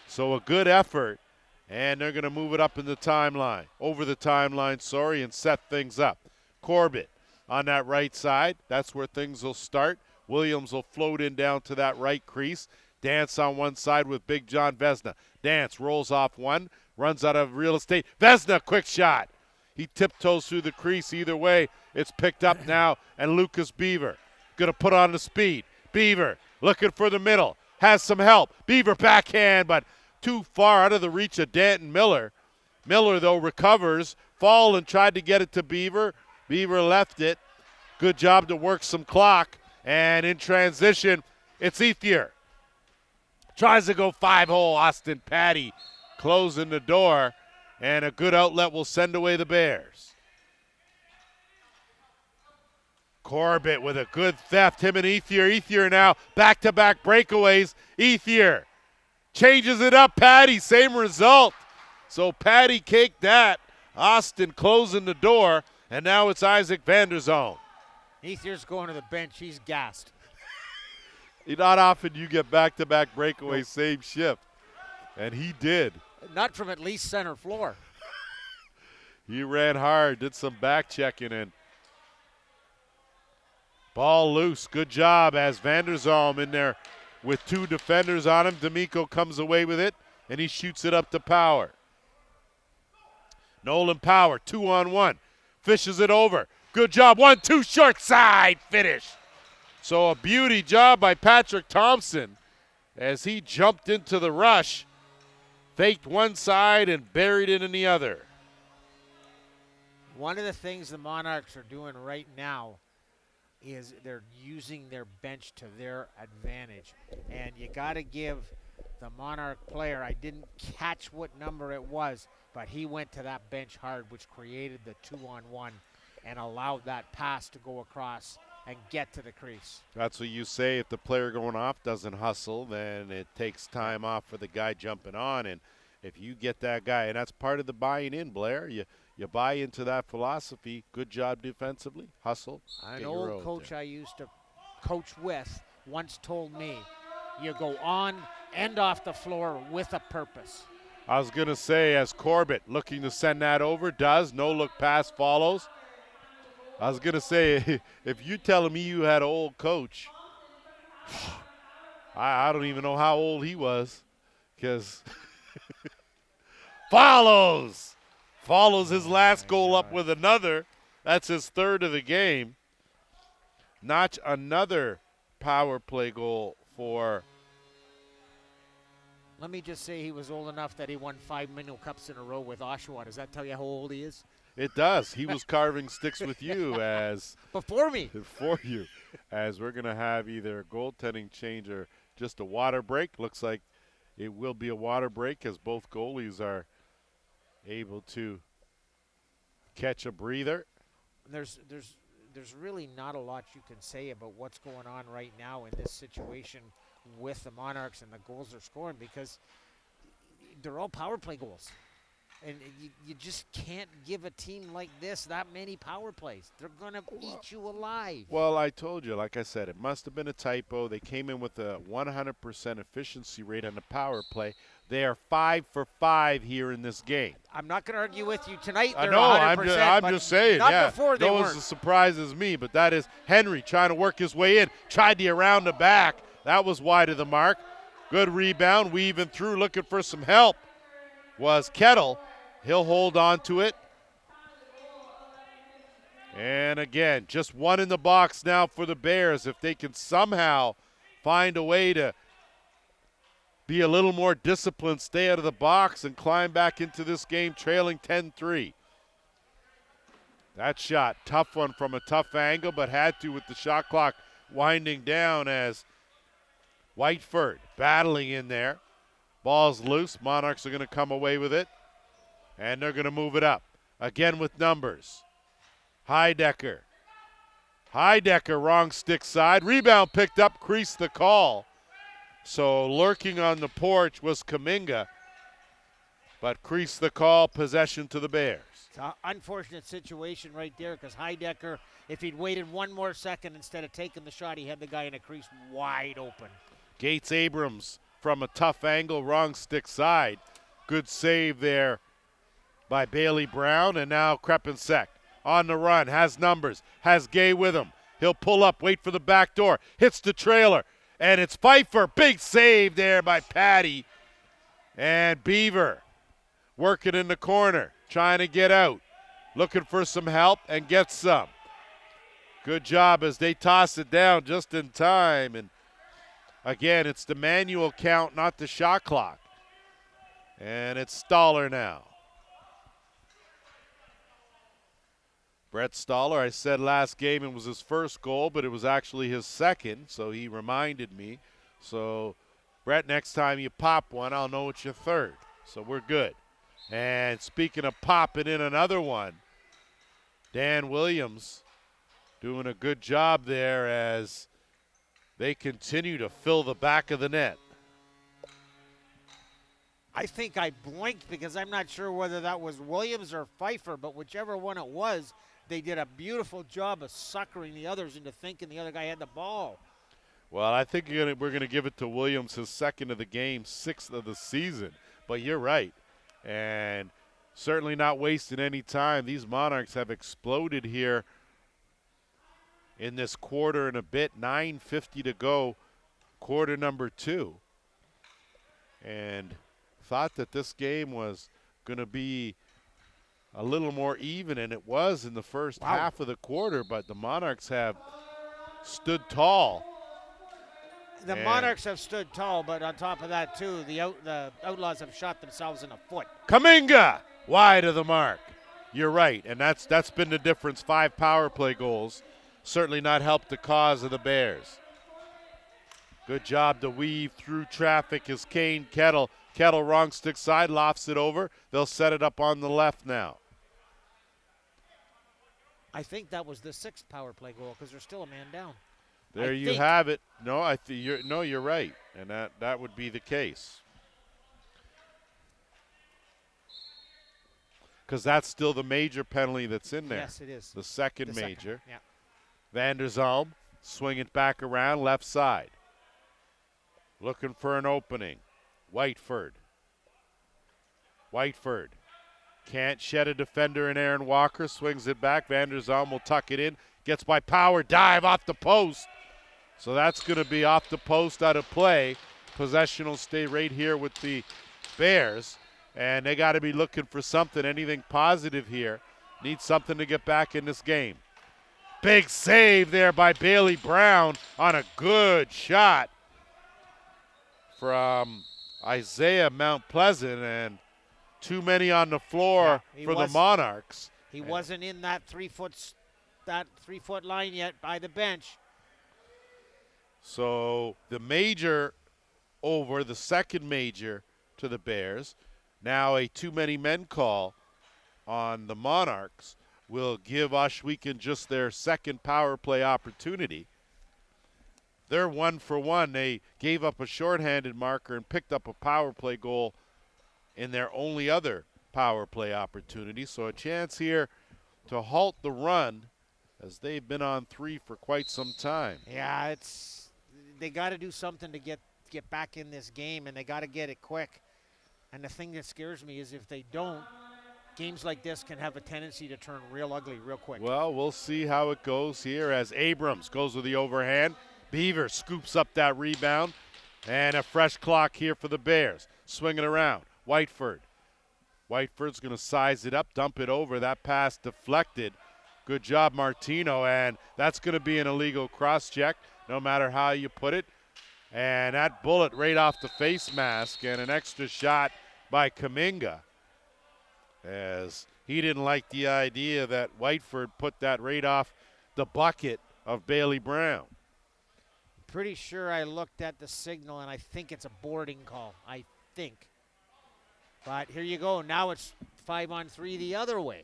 [SPEAKER 1] So a good effort. And they're going to move it up in the timeline. Over the timeline, and set things up. Corbett on that right side. That's where things will start. Williams will float in down to that right crease. Dance on one side with Big John Vezina. Dance rolls off one, runs out of real estate. Vezina, quick shot. He tiptoes through the crease. Either way, it's picked up now, and Lucas Beaver going to put on the speed. Beaver looking for the middle. Has some help. Beaver backhand, but too far out of the reach of Danton Miller. Miller, though, recovers. Fall and tried to get it to Beaver. Beaver left it. Good job to work some clock. And in transition, it's Ethier. Tries to go 5-hole. Austin Patty closing the door. And a good outlet will send away the Bears. Corbett with a good theft. Him and Ethier. Ethier now back-to-back breakaways. Ethier changes it up. Patty, same result. So Patty caked that. Austin closing the door. And now it's Isaac Vanderzone.
[SPEAKER 2] Ethier's going to the bench. He's gassed.
[SPEAKER 1] Not often you get back-to-back breakaways, same shift. And he did.
[SPEAKER 2] Not from at least center floor.
[SPEAKER 1] He ran hard, did some back checking in. Ball loose. Good job as Vanderzalm in there with 2 defenders on him. D'Amico comes away with it, and he shoots it up to Power. Nolan Power, 2-on-1. Fishes it over. Good job. 1-2 short side finish. So a beauty job by Patrick Thompson as he jumped into the rush, faked one side and buried it in the other.
[SPEAKER 2] One of the things the Monarchs are doing right now is they're using their bench to their advantage. And you got to give the Monarch player, I didn't catch what number it was, but he went to that bench hard, which created the 2-on-1 and allowed that pass to go across and get to the crease.
[SPEAKER 1] That's what you say. If the player going off doesn't hustle, then it takes time off for the guy jumping on. And if you get that guy, and that's part of the buying in, Blair, you buy into that philosophy. Good job defensively. Hustle.
[SPEAKER 2] An old coach I used to coach with once told me, you go on and off the floor with a purpose.
[SPEAKER 1] I was going to say, as Corbett looking to send that over, does. No look pass follows. I was going to say, if you're telling me you had an old coach, I don't even know how old he was, because follows his last goal up with another. That's his third of the game. Notch another power play goal for.
[SPEAKER 2] Let me just say he was old enough that he won 5 Minnow Cups in a row with Ohsweken. Does that tell you how old he is?
[SPEAKER 1] It does. He was carving sticks with you
[SPEAKER 2] before me.
[SPEAKER 1] Before you. As we're going to have either a goaltending change or just a water break. Looks like it will be a water break as both goalies are able to catch a breather.
[SPEAKER 2] There's really not a lot you can say about what's going on right now in this situation with the Monarchs and the goals they're scoring, because they're all power play goals. And you just can't give a team like this that many power plays. They're going to eat you alive.
[SPEAKER 1] Well, I told you, like I said, it must have been a typo. They came in with a 100% efficiency rate on the power play. They are 5 for 5 here in this game.
[SPEAKER 2] I'm not going to argue with you tonight.
[SPEAKER 1] I
[SPEAKER 2] They're
[SPEAKER 1] know,
[SPEAKER 2] 100%,
[SPEAKER 1] I'm just saying.
[SPEAKER 2] Not before they
[SPEAKER 1] no
[SPEAKER 2] weren't.
[SPEAKER 1] one's as surprised as me, but that is Henry trying to work his way in. Tried the around the back. That was wide of the mark. Good rebound. Weaving through, looking for some help was Kettle. He'll hold on to it. And again, just one in the box now for the Bears. If they can somehow find a way to be a little more disciplined, stay out of the box, and climb back into this game trailing 10-3. That shot, tough one from a tough angle, but had to with the shot clock winding down as Whiteford battling in there. Ball's loose. Monarchs are going to come away with it. And they're going to move it up. Again with numbers. Heidecker, wrong stick side. Rebound picked up, creased the call. So lurking on the porch was Kaminga. But creased the call, possession to the Bears.
[SPEAKER 2] It's an unfortunate situation right there, because Heidecker, if he'd waited one more second instead of taking the shot, he had the guy in a crease wide open.
[SPEAKER 1] Gates Abrams from a tough angle, wrong stick side. Good save there by Bailey Brown, and now Krepensek on the run, has numbers, has Gay with him. He'll pull up, wait for the back door, hits the trailer, and it's Pfeiffer. Big save there by Patty. And Beaver working in the corner, trying to get out, looking for some help, and gets some. Good job as they toss it down just in time. And again, it's the manual count, not the shot clock. And it's Stoller now. Brett Stoller, I said last game it was his first goal, but it was actually his second, so he reminded me. So, Brett, next time you pop one, I'll know it's your third. So we're good. And speaking of popping in another one, Dan Williams doing a good job there as they continue to fill the back of the net.
[SPEAKER 2] I think I blinked because I'm not sure whether that was Williams or Pfeiffer, but whichever one it was, they did a beautiful job of suckering the others into thinking the other guy had the ball.
[SPEAKER 1] Well, I think we're going to give it to Williams, his second of the game, sixth of the season. But you're right. And certainly not wasting any time. These Monarchs have exploded here in this quarter and a bit. 9:50 to go, quarter number 2. And thought that this game was going to be a little more even, and it was in the first half of the quarter, but the Monarchs have stood tall.
[SPEAKER 2] The Monarchs have stood tall, but on top of that, too, the Outlaws have shot themselves in the foot.
[SPEAKER 1] Kaminga wide of the mark. You're right, and that's been the difference. 5 power play goals. Certainly not helped the cause of the Bears. Good job to weave through traffic is Kane Kettle. Kettle wrong stick side, lofts it over. They'll set it up on the left now.
[SPEAKER 2] I think that was the 6th power play goal because there's still a man down.
[SPEAKER 1] There you have it. No, you're right, and that would be the case. Because that's still the major penalty that's in there.
[SPEAKER 2] Yes, it is.
[SPEAKER 1] The second major.
[SPEAKER 2] Yeah.
[SPEAKER 1] Van der Zalm swing it back around left side. Looking for an opening. Whiteford can't shed a defender in Aaron Walker. Swings it back. Van der Zalm will tuck it in. Gets by power. Dive off the post. So that's going to be off the post, out of play. Possession will stay right here with the Bears. And they got to be looking for something, anything positive here. Need something to get back in this game. Big save there by Bailey Brown on a good shot from Isaiah Mount Pleasant, and too many on the floor for the Monarchs.
[SPEAKER 2] He wasn't in that 3-foot line yet by the bench.
[SPEAKER 1] So the major over the second major to the Bears. Now a too many men call on the Monarchs will give Ohsweken just their second power play opportunity. They're 1 for 1. They gave up a shorthanded marker and picked up a power play goal in their only other power play opportunity. So a chance here to halt the run, as they've been on 3 for quite some time.
[SPEAKER 2] Yeah, they got to do something to get back in this game, and they got to get it quick. And the thing that scares me is if they don't, games like this can have a tendency to turn real ugly real quick.
[SPEAKER 1] Well, we'll see how it goes here as Abrams goes with the overhand. Beaver scoops up that rebound. And a fresh clock here for the Bears. Swinging around. Whiteford's going to size it up, dump it over. That pass deflected. Good job, Martino. And that's going to be an illegal cross-check, no matter how you put it. And that bullet right off the face mask, and an extra shot by Kuminga, as he didn't like the idea that Whiteford put that right off the bucket of Bailey Brown.
[SPEAKER 2] Pretty sure I looked at the signal, and I think it's a boarding call. I think. But here you go. Now it's 5-on-3 the other way.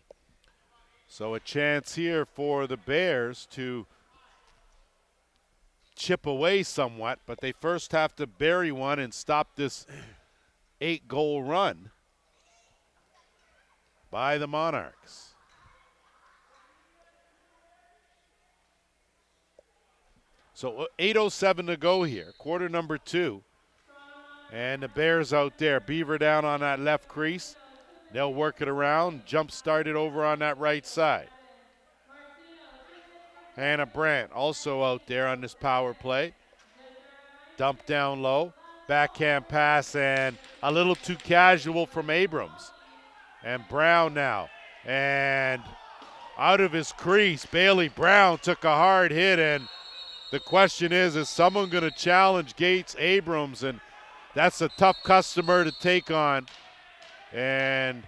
[SPEAKER 1] So a chance here for the Bears to chip away somewhat, but they first have to bury one and stop this 8-goal run by the Monarchs. So 8:07 to go here, quarter number 2. And the Bears out there. Beaver down on that left crease. They'll work it around, jump start it over on that right side. Hannah Brandt also out there on this power play. Dump down low. Backhand pass, and a little too casual from Abrams. And Brown now. And out of his crease, Bailey Brown took a hard hit. And the question is someone going to challenge Gates Abrams? And that's a tough customer to take on. And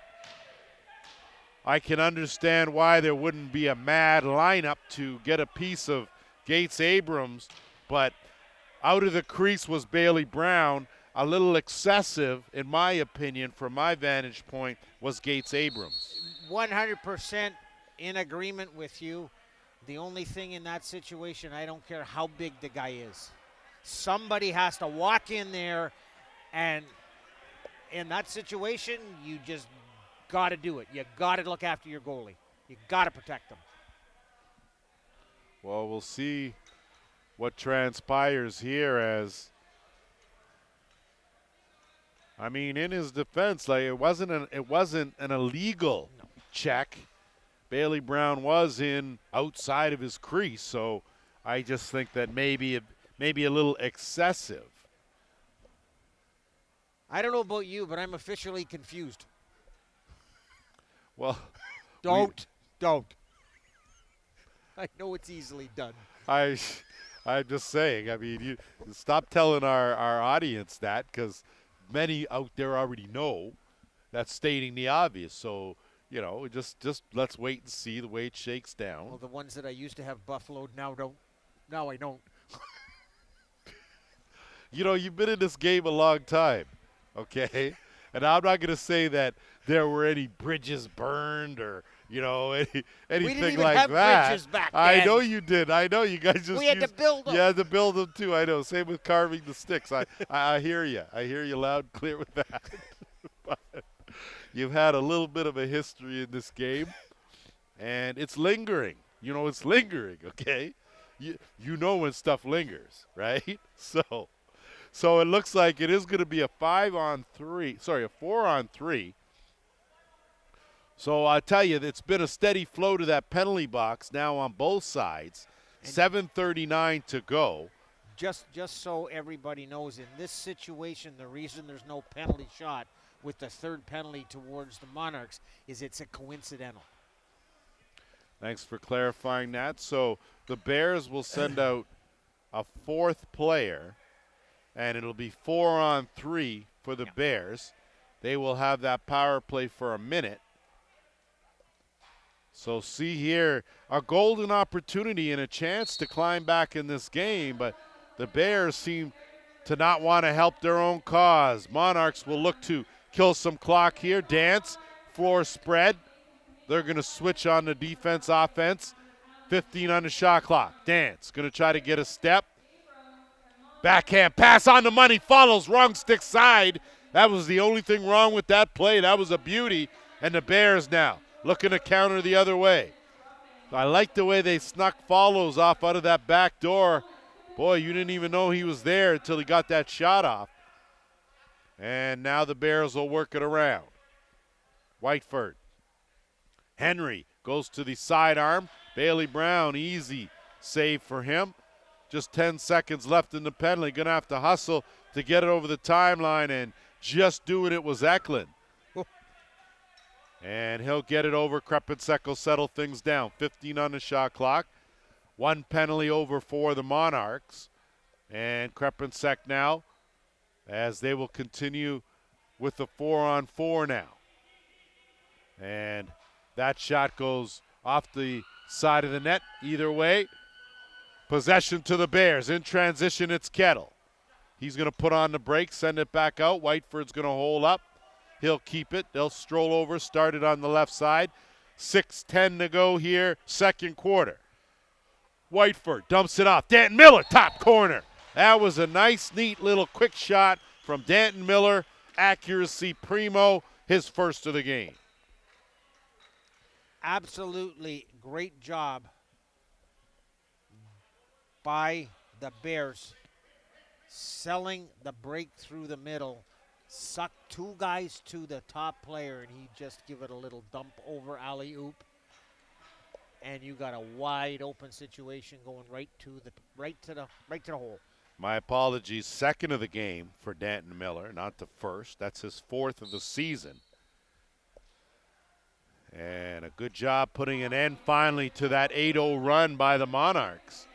[SPEAKER 1] I can understand why there wouldn't be a mad lineup to get a piece of Gates Abrams, but out of the crease was Bailey Brown. A little excessive, in my opinion, from my vantage point, was Gates Abrams.
[SPEAKER 2] 100% in agreement with you. The only thing in that situation, I don't care how big the guy is. Somebody has to walk in there, and in that situation, you just got to do it. You got to look after your goalie. You got to protect them.
[SPEAKER 1] Well, we'll see what transpires here, as I mean, in his defense, like it wasn't an illegal check. Bailey Brown was in outside of his crease, so I just think that maybe a little excessive.
[SPEAKER 2] I don't know about you, but I'm officially confused.
[SPEAKER 1] Well,
[SPEAKER 2] don't. I know it's easily done.
[SPEAKER 1] I'm just saying. I mean, you stop telling our audience that, because many out there already know. That's stating the obvious. So just let's wait and see the way it shakes down.
[SPEAKER 2] Well, the ones that I used to have buffaloed now don't. Now I don't.
[SPEAKER 1] You've been in this game a long time, okay? And I'm not going to say that there were any bridges burned or,
[SPEAKER 2] We didn't
[SPEAKER 1] anything
[SPEAKER 2] even
[SPEAKER 1] like
[SPEAKER 2] have
[SPEAKER 1] that.
[SPEAKER 2] bridges back
[SPEAKER 1] I
[SPEAKER 2] then.
[SPEAKER 1] know you did. I know you guys just
[SPEAKER 2] We had to build them.
[SPEAKER 1] You had to build them too. I know. Same with carving the sticks. I hear you. I hear you loud and clear with that. But you've had a little bit of a history in this game, and it's lingering. It's lingering, okay? You know when stuff lingers, right? So it looks like it is going to be a 4-on-3. So I tell you, it's been a steady flow to that penalty box now on both sides. 7:39 to go.
[SPEAKER 2] Just so everybody knows, in this situation, the reason there's no penalty shot with the third penalty towards the Monarchs is it's a coincidental.
[SPEAKER 1] Thanks for clarifying that. So the Bears will send out a fourth player, and it'll be 4-on-3 for the Bears. They will have that power play for a minute. So see here, a golden opportunity and a chance to climb back in this game, but the Bears seem to not want to help their own cause. Monarchs will look to kill some clock here. Dance, floor spread. They're going to switch on the defense, offense. 15 on the shot clock. Dance going to try to get a step. Backhand pass on the money, follows, wrong stick side. That was the only thing wrong with that play. That was a beauty. And the Bears now looking to counter the other way. I like the way they snuck Follows off out of that back door. Boy, you didn't even know he was there until he got that shot off. And now the Bears will work it around. Whiteford. Henry goes to the sidearm. Bailey Brown, easy save for him. Just 10 seconds left in the penalty. Going to have to hustle to get it over the timeline, and just doing it was Eklund. And he'll get it over. Krepensek will settle things down. 15 on the shot clock. One penalty over for the Monarchs. And Krepensek now, as they will continue with the 4-on-4 now. And that shot goes off the side of the net. Either way, possession to the Bears. In transition, it's Kettle. He's going to put on the brakes, send it back out. Whiteford's going to hold up. He'll keep it. They'll stroll over, start it on the left side. 6:10 to go here, second quarter. Whiteford dumps it off. Danton Miller, top corner. That was a nice, neat little quick shot from Danton Miller. Accuracy primo, his first of the game.
[SPEAKER 2] Absolutely great job by the Bears selling the break through the middle. Suck two guys to the top player, and he just give it a little dump over alley-oop. And you got a wide open situation going right to the hole.
[SPEAKER 1] My apologies, second of the game for Danton Miller, not the first. That's his fourth of the season. And a good job putting an end finally to that 8-0 run by the Monarchs.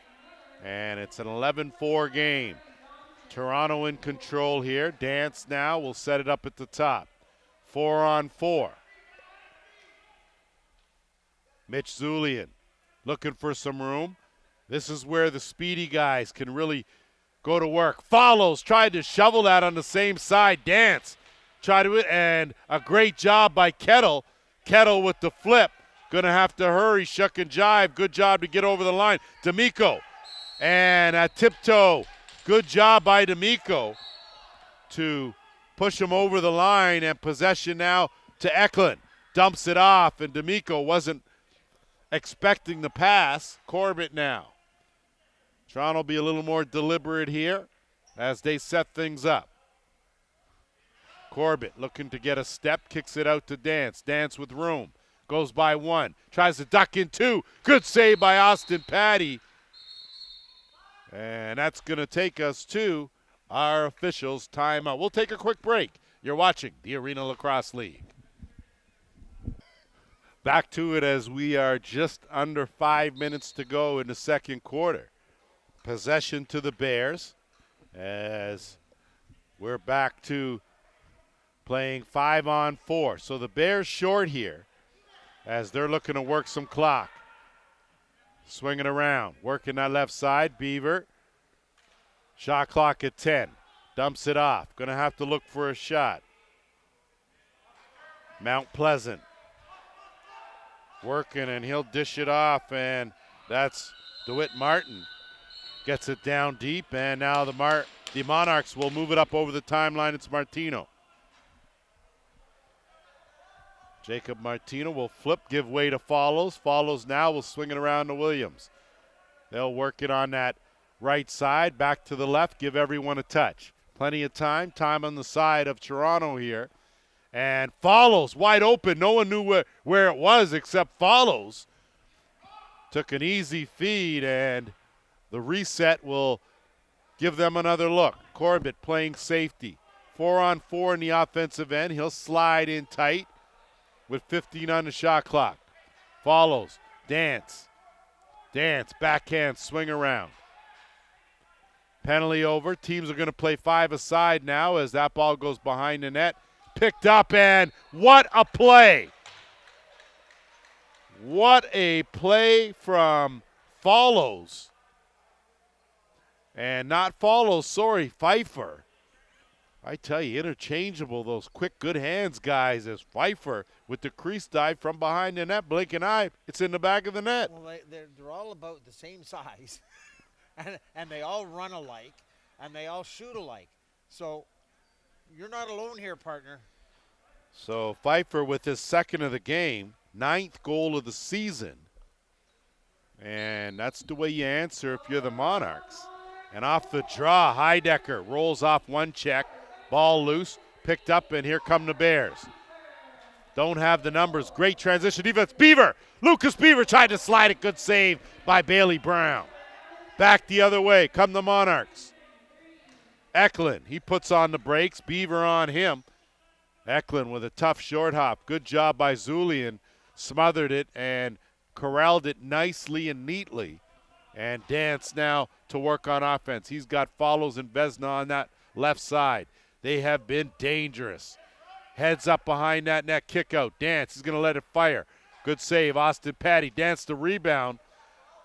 [SPEAKER 1] And it's an 11-4 game. Toronto in control here. Dance now will set it up at the top. 4-on-4. Mitch Zulian looking for some room. This is where the speedy guys can really go to work. Follows, tried to shovel that on the same side. Dance tried to, and a great job by Kettle. Kettle with the flip. Gonna have to hurry, shuck and jive. Good job to get over the line. D'Amico, and a tiptoe. Good job by D'Amico to push him over the line, and possession now to Eklund. Dumps it off, and D'Amico wasn't expecting the pass. Corbett now. Toronto will be a little more deliberate here as they set things up. Corbett looking to get a step, kicks it out to Dance. Dance with room, goes by one, tries to duck in two. Good save by Austin Patty. And that's going to take us to our officials' timeout. We'll take a quick break. You're watching the Arena Lacrosse League. Back to it as we are just under 5 minutes to go in the second quarter. Possession to the Bears as we're back to playing 5-on-4. So the Bears short here. as they're looking to work some clock. Swinging around, working that left side. Beaver. Shot clock at 10. Dumps it off. Going to have to look for a shot. Mount Pleasant. Working, and he'll dish it off, and that's DeWitt Martin. Gets it down deep, and now the Monarchs will move it up over the timeline. It's Martino. Jacob Martino will flip, give way to Follows. Follows now will swing it around to Williams. They'll work it on that right side, back to the left, give everyone a touch. Plenty of time on the side of Toronto here. And Follows wide open. No one knew where it was except Follows. Took an easy feed, and the reset will give them another look. Corbett playing safety. 4-on-4 in the offensive end. He'll slide in tight with 15 on the shot clock. Follows. Dance, backhand, swing around. Penalty over. Teams are going to play 5 aside now as that ball goes behind the net. Picked up, and what a play. What a play from Follows. And not Follows, sorry, Pfeiffer. I tell you, interchangeable, those quick, good hands guys, as Pfeiffer with the crease dive from behind the net. Blink an eye, it's in the back of the net.
[SPEAKER 2] Well, they're all about the same size, and they all run alike, and they all shoot alike. So you're not alone here, partner.
[SPEAKER 1] So Pfeiffer with his second of the game, 9th goal of the season. And that's the way you answer if you're the Monarchs. And off the draw, Heidecker rolls off one check. Ball loose, picked up, and here come the Bears. Don't have the numbers. Great transition defense. Beaver! Lucas Beaver tried to slide it. Good save by Bailey Brown. Back the other way. Come the Monarchs. Eklund, he puts on the brakes. Beaver on him. Eklund with a tough short hop. Good job by Zulian. Smothered it and corralled it nicely and neatly. And Dance now to work on offense. He's got Follows and Vesna on that left side. They have been dangerous. Heads up behind that net, kick out. Dance is going to let it fire. Good save, Austin Patty. Dance the rebound.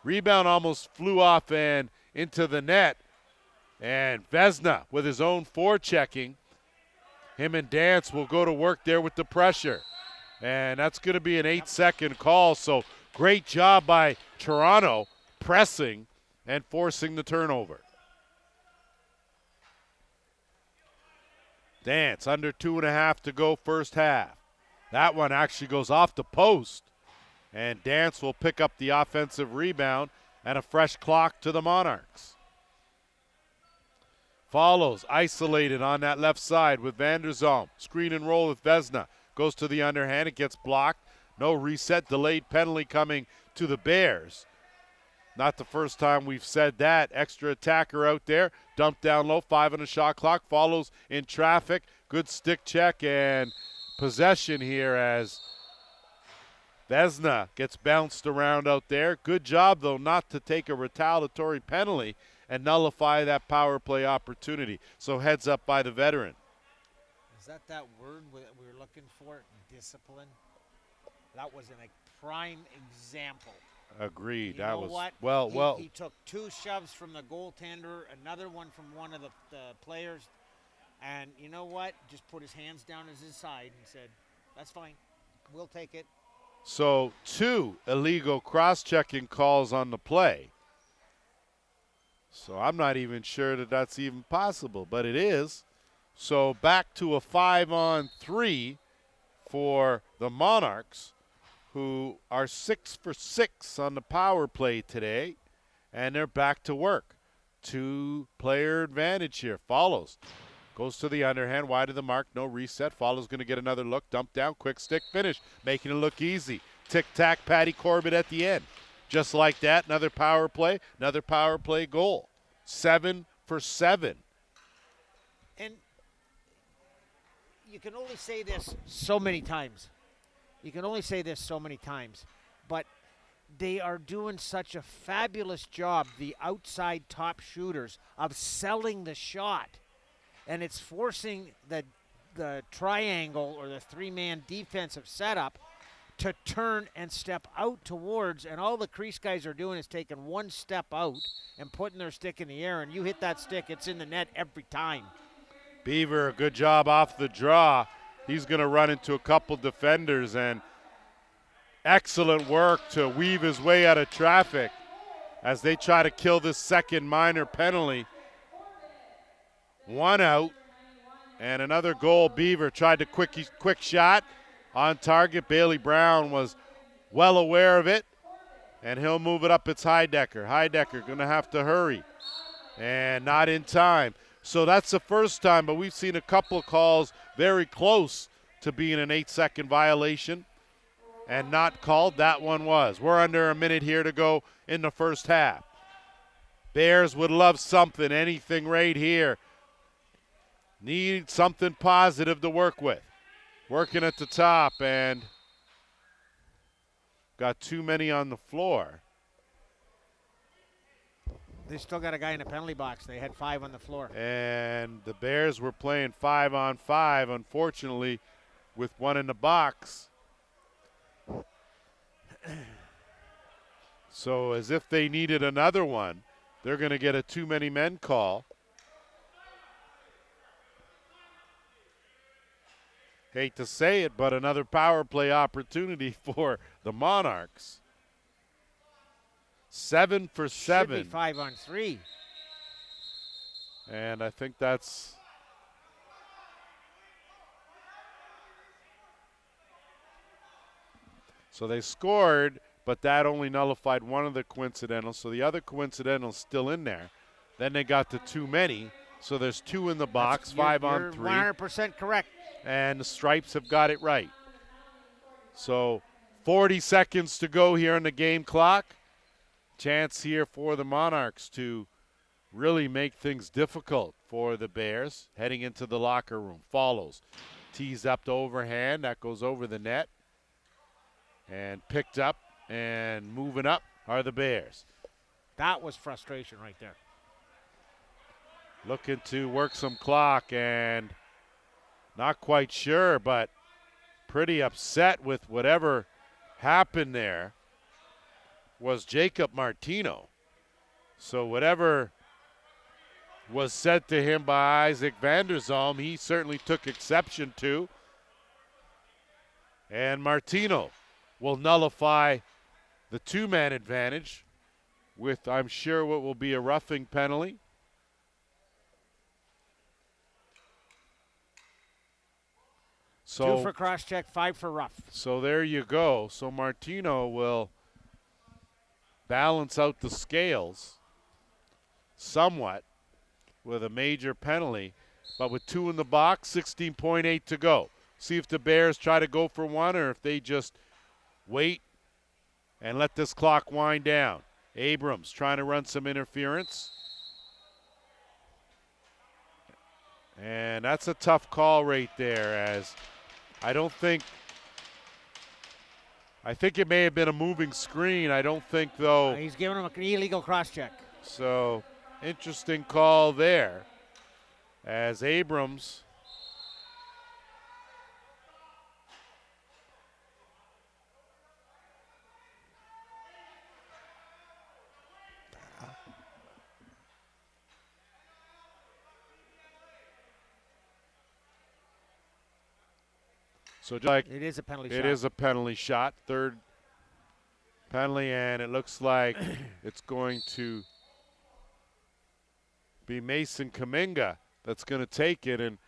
[SPEAKER 1] Rebound almost flew off and into the net. And Vesna with his own forechecking. Him and Dance will go to work there with the pressure. And that's going to be an 8-second call. So great job by Toronto pressing and forcing the turnover. Dance under 2.5 to go first half. That one actually goes off the post. And Dance will pick up the offensive rebound and a fresh clock to the Monarchs. Follows isolated on that left side with Vanderzalm. Screen and roll with Vesna. Goes to the underhand. It gets blocked. No reset. Delayed penalty coming to the Bears. Not the first time we've said that. Extra attacker out there. Dumped down low. 5 on the shot clock. Follows in traffic. Good stick check and possession here as Vesna gets bounced around out there. Good job, though, not to take a retaliatory penalty and nullify that power play opportunity. So heads up by the veteran.
[SPEAKER 2] Is that word we were looking for? Discipline? That was a prime example.
[SPEAKER 1] Agreed.
[SPEAKER 2] You know what?
[SPEAKER 1] Well.
[SPEAKER 2] He took 2 shoves from the goaltender, another one from one of the players, and you know what? Just put his hands down at his side and said, "That's fine. We'll take it."
[SPEAKER 1] So 2 illegal cross-checking calls on the play. So I'm not even sure that that's even possible, but it is. So back to a 5-on-3 for the Monarchs, who are 6 for 6 on the power play today, and they're back to work. 2-player advantage here. Follows. Goes to the underhand, wide of the mark, no reset. Follows going to get another look, dump down, quick stick finish, making it look easy. Tic-tac, Patty Corbett at the end. Just like that, another power play goal. 7 for 7.
[SPEAKER 2] And you can only say this so many times. But they are doing such a fabulous job, the outside top shooters, of selling the shot. And it's forcing the triangle or the 3-man defensive setup to turn and step out towards, and all the crease guys are doing is taking one step out and putting their stick in the air, and you hit that stick, it's in the net every time.
[SPEAKER 1] Beaver, a good job off the draw. He's going to run into a couple defenders, and excellent work to weave his way out of traffic as they try to kill this second minor penalty. One out and another goal. Beaver tried to quick shot on target. Bailey Brown was well aware of it, and he'll move it up. It's Heidecker. Heidecker going to have to hurry, and not in time. So that's the first time, but we've seen a couple of calls very close to being an 8-second violation and not called. That one was. We're under a minute here to go in the first half. Bears would love something, anything right here. Need something positive to work with. Working at the top, and got too many on the floor.
[SPEAKER 2] They still got a guy in the penalty box. They had 5 on the floor.
[SPEAKER 1] And the Bears were playing 5-on-5, unfortunately, with one in the box. So as if they needed another one, they're going to get a too many men call. Hate to say it, but another power play opportunity for the Monarchs. 7 for 7.
[SPEAKER 2] Should be 5-on-3.
[SPEAKER 1] And I think that's so they scored, but that only nullified one of the coincidentals. So the other coincidental's still in there. Then they got to too many. So there's 2 in the box, 5-on-3.
[SPEAKER 2] You're 100% correct.
[SPEAKER 1] And the Stripes have got it right. So 40 seconds to go here on the game clock. Chance here for the Monarchs to really make things difficult for the Bears. Heading into the locker room. Follows. Teased up to overhand. That goes over the net. And picked up and moving up are the Bears.
[SPEAKER 2] That was frustration right there.
[SPEAKER 1] Looking to work some clock and not quite sure, but pretty upset with whatever happened there was Jacob Martino. So whatever was said to him by Isaac Vanderzalm, he certainly took exception to. And Martino will nullify the 2-man advantage with, I'm sure, what will be a roughing penalty. So
[SPEAKER 2] 2 for cross-check, 5 for rough.
[SPEAKER 1] So there you go. So Martino will balance out the scales somewhat with a major penalty. But with 2 in the box, 16.8 to go. See if the Bears try to go for one or if they just wait and let this clock wind down. Abrams trying to run some interference. And that's a tough call right there, as I think it may have been a moving screen. I don't think, though.
[SPEAKER 2] He's giving him an illegal cross-check.
[SPEAKER 1] So, interesting call there, as Abrams So just like
[SPEAKER 2] it is a penalty shot.
[SPEAKER 1] It is a penalty shot. Third penalty, and it looks like it's going to be Mason Kaminga that's going to take it, and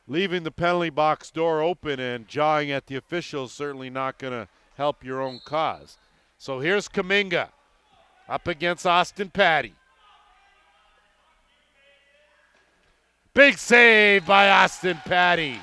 [SPEAKER 1] leaving the penalty box door open and jawing at the officials certainly not going to help your own cause. So here's Kaminga up against Austin Patty. Big save by Austin Patty.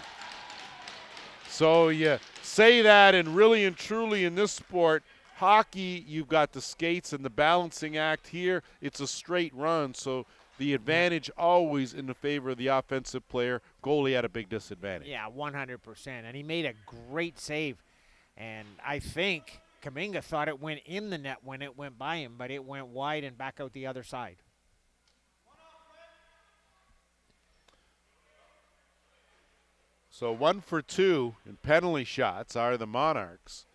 [SPEAKER 1] So you say that, and really and truly in this sport, hockey, you've got the skates and the balancing act. Here, it's a straight run, so the advantage always in the favor of the offensive player. Goalie at a big disadvantage.
[SPEAKER 2] Yeah, 100%. And he made a great save. And I think Kaminga thought it went in the net when it went by him, but it went wide and back out the other side.
[SPEAKER 1] So 1 for 2 in penalty shots are the Monarchs.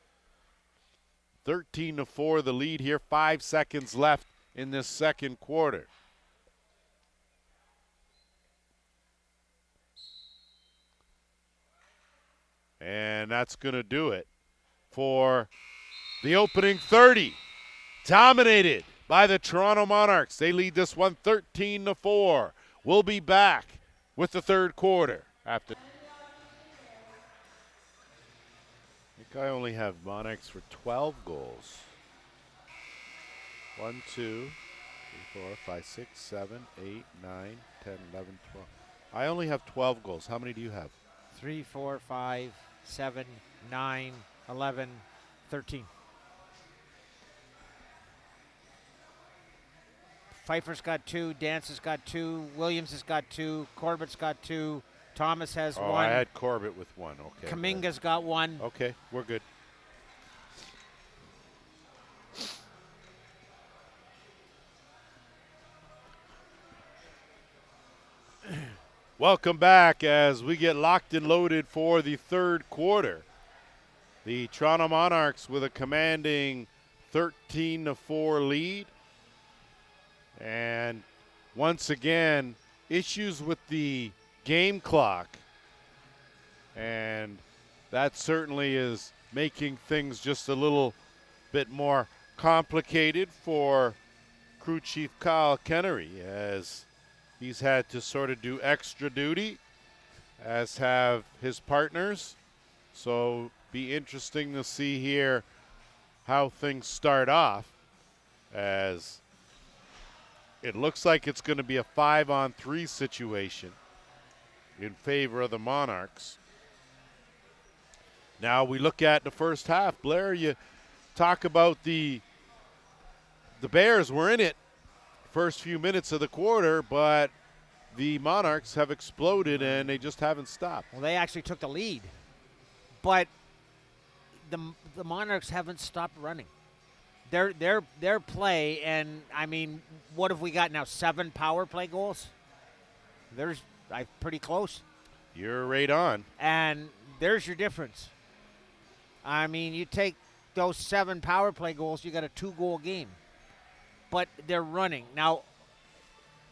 [SPEAKER 1] 13-4 the lead here. 5 seconds left in this second quarter. And that's going to do it for the opening 30. Dominated by the Toronto Monarchs. They lead this one 13-4. We'll be back with the third quarter after. I think I only have Monarchs for 12 goals. 1, 2, 3, 4, 5, 6, 7, 8, 9, 10, 11, 12. I only have 12 goals. How many do you have?
[SPEAKER 2] 3, 4, 5, 7, 9, 11, 13. Pfeiffer's got 2, Dance has got 2, Williams has got 2, Corbett's got 2, Thomas has 1.
[SPEAKER 1] I had Corbett with 1. Okay.
[SPEAKER 2] Kaminga's got 1.
[SPEAKER 1] Okay, we're good. Welcome back as we get locked and loaded for the third quarter. The Toronto Monarchs with a commanding 13-4 lead. And once again, issues with the game clock. And that certainly is making things just a little bit more complicated for crew chief Kyle Kennery, as he's had to sort of do extra duty, as have his partners. So be interesting to see here how things start off, as it looks like it's going to be a 5-on-3 situation in favor of the Monarchs. Now we look at the first half. Blair, you talk about the Bears were in it first few minutes of the quarter, but the Monarchs have exploded and they just haven't stopped.
[SPEAKER 2] Well, they actually took the lead, but the Monarchs haven't stopped running. Their play, and I mean, what have we got now? 7 power play goals. There's pretty close.
[SPEAKER 1] You're right on.
[SPEAKER 2] And there's your difference. I mean, you take those 7 power play goals, you got a 2-goal game. But they're running. Now,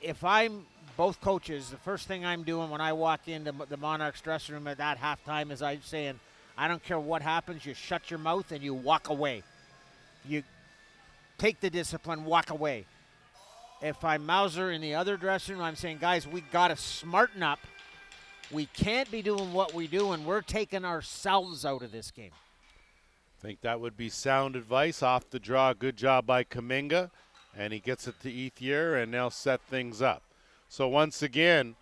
[SPEAKER 2] if I'm both coaches, the first thing I'm doing when I walk into the Monarchs dressing room at that halftime is I'm saying, I don't care what happens, you shut your mouth and you walk away. You take the discipline, walk away. If I'm Mauser in the other dressing room, I'm saying, guys, we got to smarten up. We can't be doing what we do, and we're taking ourselves out of this game.
[SPEAKER 1] I think that would be sound advice. Off the draw, good job by Kaminga. And he gets it to Ethier, and they'll set things up. So once again,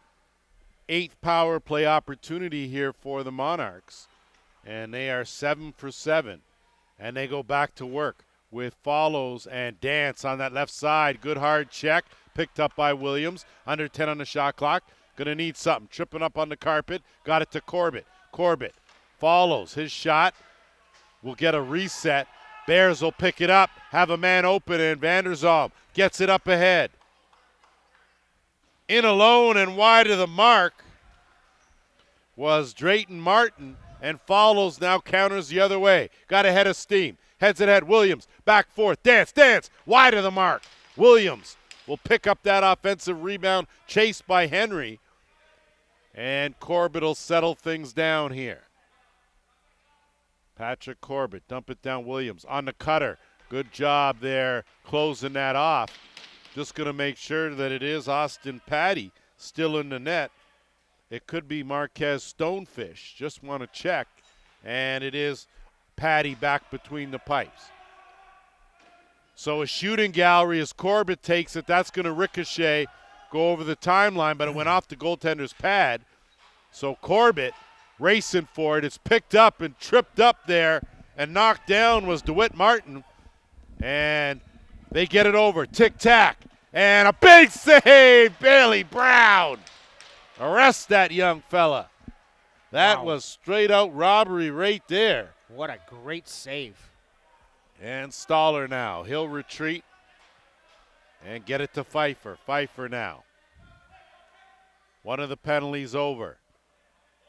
[SPEAKER 1] 8th power play opportunity here for the Monarchs. And they are 7 for 7. And they go back to work with Follows and Dance on that left side. Good hard check, picked up by Williams. Under 10 on the shot clock. Gonna need something. Tripping up on the carpet. Got it to Corbett. Corbett follows his shot. Will get a reset. Bears will pick it up, have a man open, and Vanderzalm gets it up ahead. In alone and wide of the mark was Drayton Martin, and Follows now counters the other way. Got ahead of steam. Heads it ahead. Williams, back forth. Dance, wide of the mark. Williams will pick up that offensive rebound, chased by Henry. And Corbett will settle things down here. Patrick Corbett, dump it down. Williams on the cutter. Good job there closing that off. Just going to make sure that it is Austin Patty still in the net. It could be Marquez Stonefish. Just want to check. And it is Patty back between the pipes. So a shooting gallery as Corbett takes it. That's going to ricochet, go over the timeline, but it went off the goaltender's pad. So Corbett racing for it. It's picked up and tripped up there and knocked down was DeWitt Martin. And they get it over. Tic-tac. And a big save, Bailey Brown. Arrest that young fella. That was straight out robbery right there.
[SPEAKER 2] What a great save.
[SPEAKER 1] And Stoller now. He'll retreat and get it to Pfeiffer. Pfeiffer now. One of the penalties over.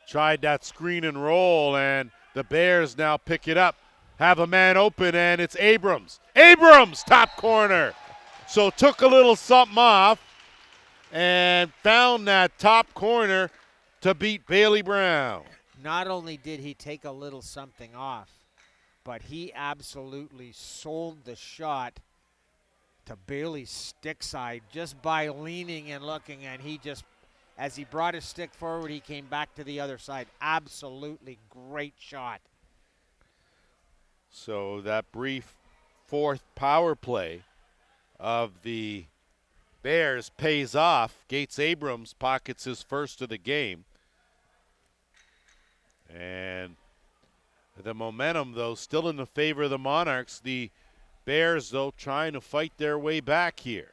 [SPEAKER 1] Tried that screen and roll, and the Bears now pick it up. have a man open, and it's Abrams. Abrams, top corner. So took a little something off and found that top corner to beat Bailey Brown.
[SPEAKER 2] Not only did he take a little something off, but he absolutely sold the shot to Bailey's stick side just by leaning and looking, and he just, as he brought his stick forward, he came back to the other side. Absolutely great shot.
[SPEAKER 1] So that brief fourth power play of the Bears pays off. Gates Abrams pockets his first of the game. And the momentum, though, still in the favor of the Monarchs. The Bears, though, trying to fight their way back here.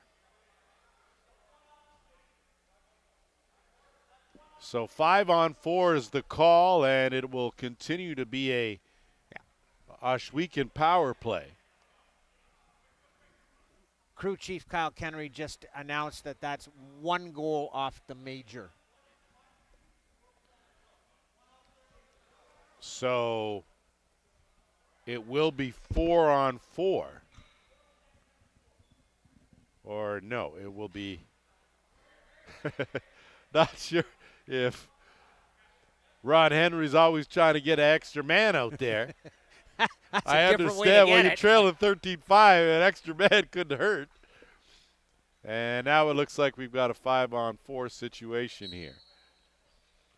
[SPEAKER 1] So 5-on-4 is the call, and it will continue to be a Ohsweken power play.
[SPEAKER 2] Crew Chief Kyle Kennery just announced that that's 1 goal off the major.
[SPEAKER 1] So it will be 4-on-4. Or no, it will be not sure if Ron Henry's always trying to get an extra man out there. I understand when you're trailing 13-5, an extra man couldn't hurt. And now it looks like we've got a 5-on-4 situation here.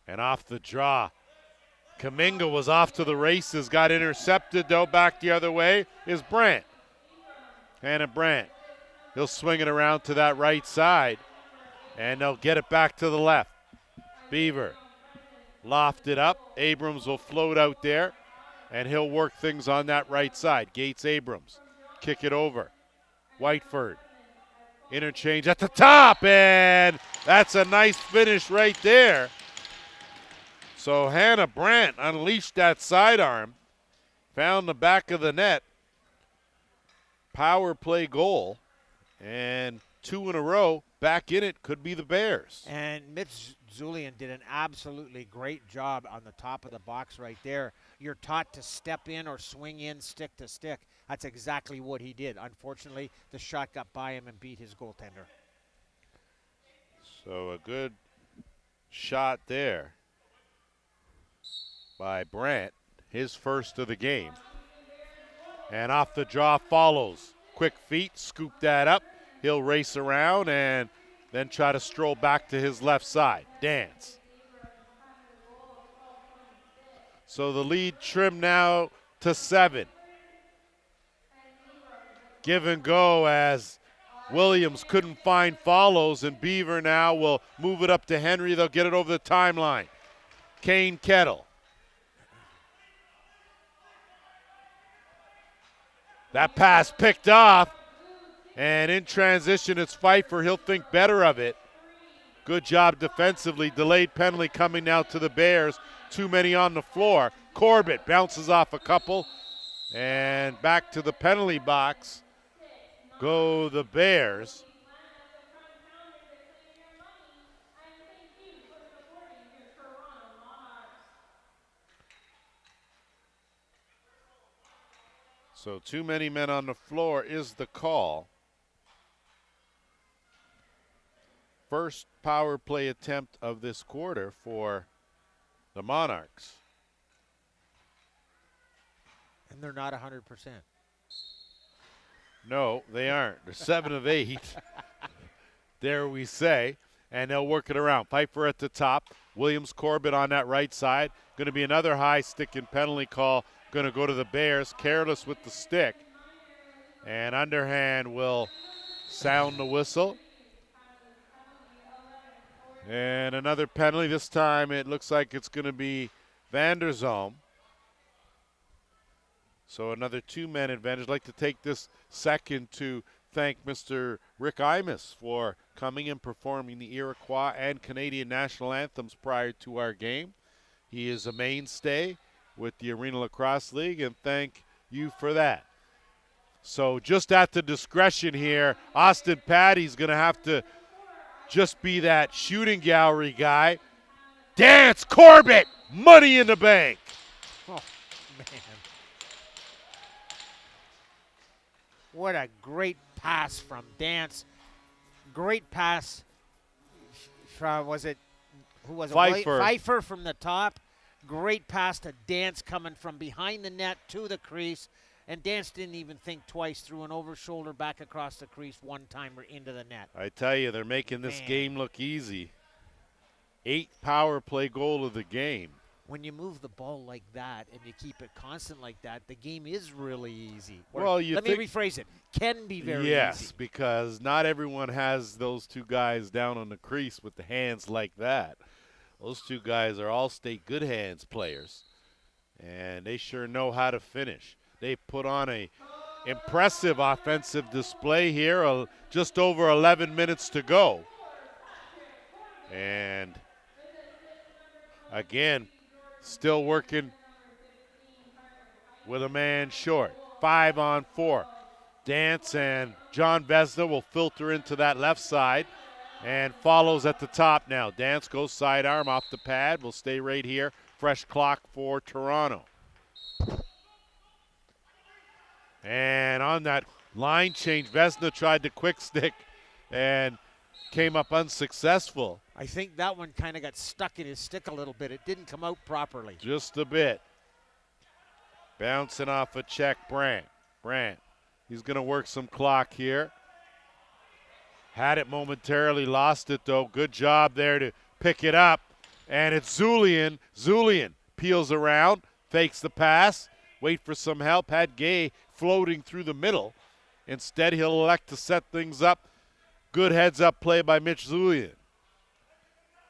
[SPEAKER 1] And off the draw, Kaminga was off to the races, got intercepted, though. Back the other way is Brandt. Hannah Brandt. He'll swing it around to that right side, and they'll get it back to the left. Beaver lofted up. Abrams will float out there, and he'll work things on that right side. Gates Abrams, kick it over. Whiteford, interchange at the top, and that's a nice finish right there. So Hannah Brandt unleashed that sidearm, found the back of the net. Power play goal, and 2 in a row. Back in it could be the Bears.
[SPEAKER 2] And Mitch Zulian did an absolutely great job on the top of the box right there. You're taught to step in or swing in stick to stick. That's exactly what he did. Unfortunately, the shot got by him and beat his goaltender.
[SPEAKER 1] So a good shot there by Brandt, his first of the game. And off the draw follows. Quick feet, scoop that up. He'll race around and then try to stroll back to his left side. Dance. So the lead trimmed now to 7. Give and go as Williams couldn't find follows, and Beaver now will move it up to Henry. They'll get it over the timeline. Kane Kettle. That pass picked off, and in transition it's Pfeiffer. He'll think better of it. Good job defensively. Delayed penalty coming now to the Bears. Too many on the floor. Corbett bounces off a couple, and back to the penalty box go the Bears. So too many men on the floor is the call. First power play attempt of this quarter for the Monarchs.
[SPEAKER 2] And they're not 100%.
[SPEAKER 1] No, they aren't. They're 7 of 8. There we say. And they'll work it around. Pfeiffer at the top. Williams Corbett on that right side. Going to be another high stick and penalty call. Going to go to the Bears. Careless with the stick. And underhand will sound the whistle. And another penalty. This time it looks like it's going to be Vanderzalm. So another 2-man advantage. I'd like to take this second to thank Mr. Rick Imus for coming and performing the Iroquois and Canadian national anthems prior to our game. He is a mainstay with the Arena Lacrosse League, and thank you for that. So just at the discretion here, Austin Patty's going to have to just be that shooting gallery guy. Dance, Corbett, money in the bank.
[SPEAKER 2] Oh, man. What a great pass from Dance. Great pass from, was it, who was it?
[SPEAKER 1] Pfeiffer.
[SPEAKER 2] Pfeiffer from the top. Great pass to Dance coming from behind the net to the crease. And Dance didn't even think twice, threw an over shoulder back across the crease, one-timer into the net.
[SPEAKER 1] I tell you, they're making this game look easy. 8th power play goal of the game.
[SPEAKER 2] When you move the ball like that and you keep it constant like that, the game is really easy.
[SPEAKER 1] Well,
[SPEAKER 2] let me rephrase it. Can be very easy.
[SPEAKER 1] Yes, because not everyone has those two guys down on the crease with the hands like that. Those two guys are all-state good hands players, and they sure know how to finish. They put on a impressive offensive display here, just over 11 minutes to go. And again, still working with a man short. 5-on-4. Dance and John Vesna will filter into that left side and follows at the top now. Dance goes sidearm off the pad. Will stay right here. Fresh clock for Toronto. And on that line change, Vesna tried to quick stick and came up unsuccessful.
[SPEAKER 2] I think that one kind of got stuck in his stick a little bit. It didn't come out properly.
[SPEAKER 1] Just a bit. Bouncing off a check, Brandt. He's going to work some clock here. Had it momentarily, lost it though. Good job there to pick it up. And it's Zulian. Zulian peels around, fakes the pass, wait for some help. Had Gay floating through the middle. Instead, he'll elect to set things up. Good heads-up play by Mitch Zulian.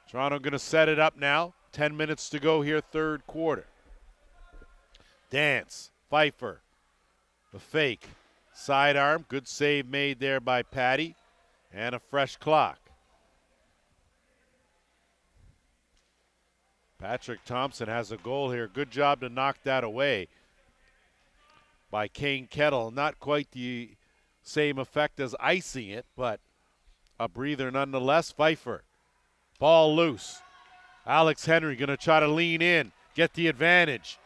[SPEAKER 1] Toronto going to set it up now. 10 minutes to go here, third quarter. Dance, Pfeiffer, the fake, sidearm. Good save made there by Patty. And a fresh clock. Patrick Thompson has a goal here. Good job to knock that away by Kane Kettle. Not quite the same effect as icing it, but a breather nonetheless. Pfeiffer, ball loose. Alex Henry going to try to lean in, get the advantage,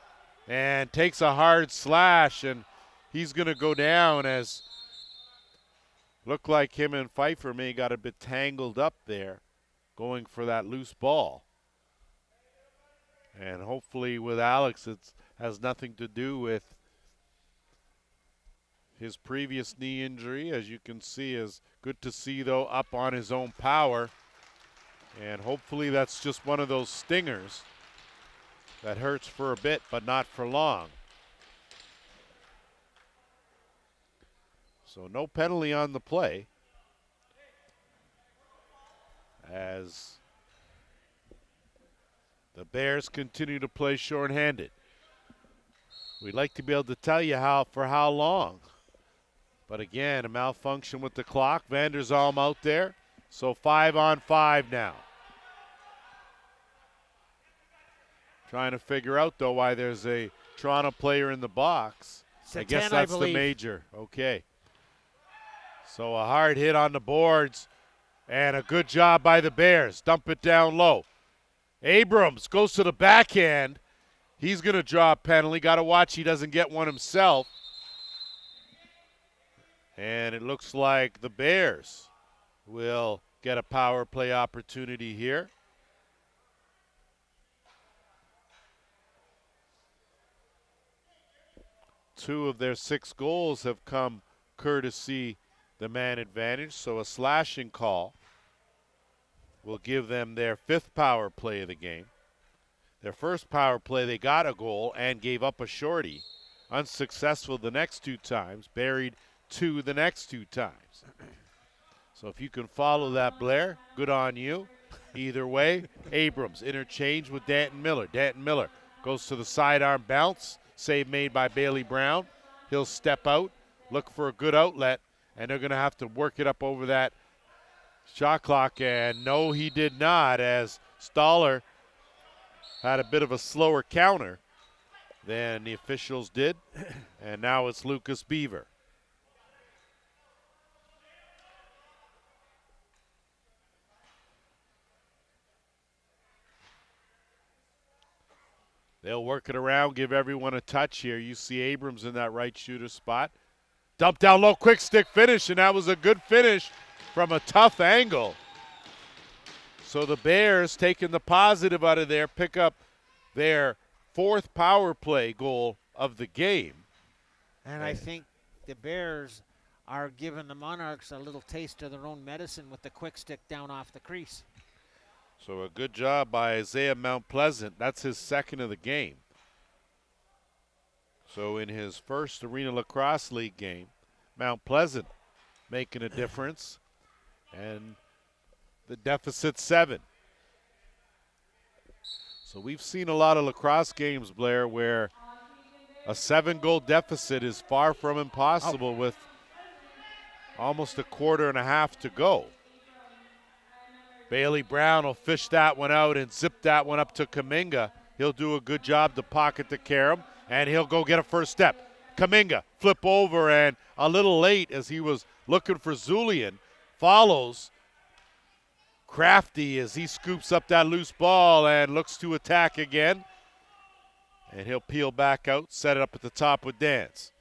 [SPEAKER 1] and takes a hard slash, and he's going to go down as looked like him and Pfeiffer may got a bit tangled up there going for that loose ball. And hopefully with Alex it has nothing to do with his previous knee injury. As you can see, is good to see though, up on his own power. And hopefully that's just one of those stingers that hurts for a bit but not for long. So no penalty on the play as the Bears continue to play shorthanded. We'd like to be able to tell you for how long. But again, a malfunction with the clock. Vanderzalm out there. So 5-on-5 now. Trying to figure out, though, why there's a Toronto player in the box. I guess that's the major. Okay. So a hard hit on the boards and a good job by the Bears. Dump it down low. Abrams goes to the backhand. He's going to draw a penalty. Got to watch he doesn't get one himself. And it looks like the Bears will get a power play opportunity here. Two of their 6 goals have come courtesy the man advantage, so a slashing call will give them their 5th power play of the game. Their first power play, they got a goal and gave up a shorty. Unsuccessful the next 2 times, buried 2 the next 2 times. So if you can follow that, Blair, good on you. Either way, Abrams interchanged with Danton Miller. Danton Miller goes to the sidearm bounce. Save made by Bailey Brown. He'll step out, look for a good outlet, and they're going to have to work it up over that shot clock. And no, he did not, as Stoller had a bit of a slower counter than the officials did. And now it's Lucas Beaver. They'll work it around, give everyone a touch here. You see Abrams in that right shooter spot. Dump down low, quick stick finish, and that was a good finish from a tough angle. So the Bears, taking the positive out of there, pick up their 4th power play goal of the game.
[SPEAKER 2] And I think the Bears are giving the Monarchs a little taste of their own medicine with the quick stick down off the crease.
[SPEAKER 1] So a good job by Isaiah Mount Pleasant. That's his 2nd of the game. So in his first Arena Lacrosse League game, Mount Pleasant making a difference. And the deficit 7. So we've seen a lot of lacrosse games, Blair, where a 7-goal deficit is far from impossible with almost a quarter and a half to go. Bailey Brown will fish that one out and zip that one up to Kuminga. He'll do a good job to pocket the carom, and he'll go get a first step. Kuminga flip over, and a little late as he was looking for Zulian, follows Crafty as he scoops up that loose ball and looks to attack again. And he'll peel back out, set it up at the top with Dance.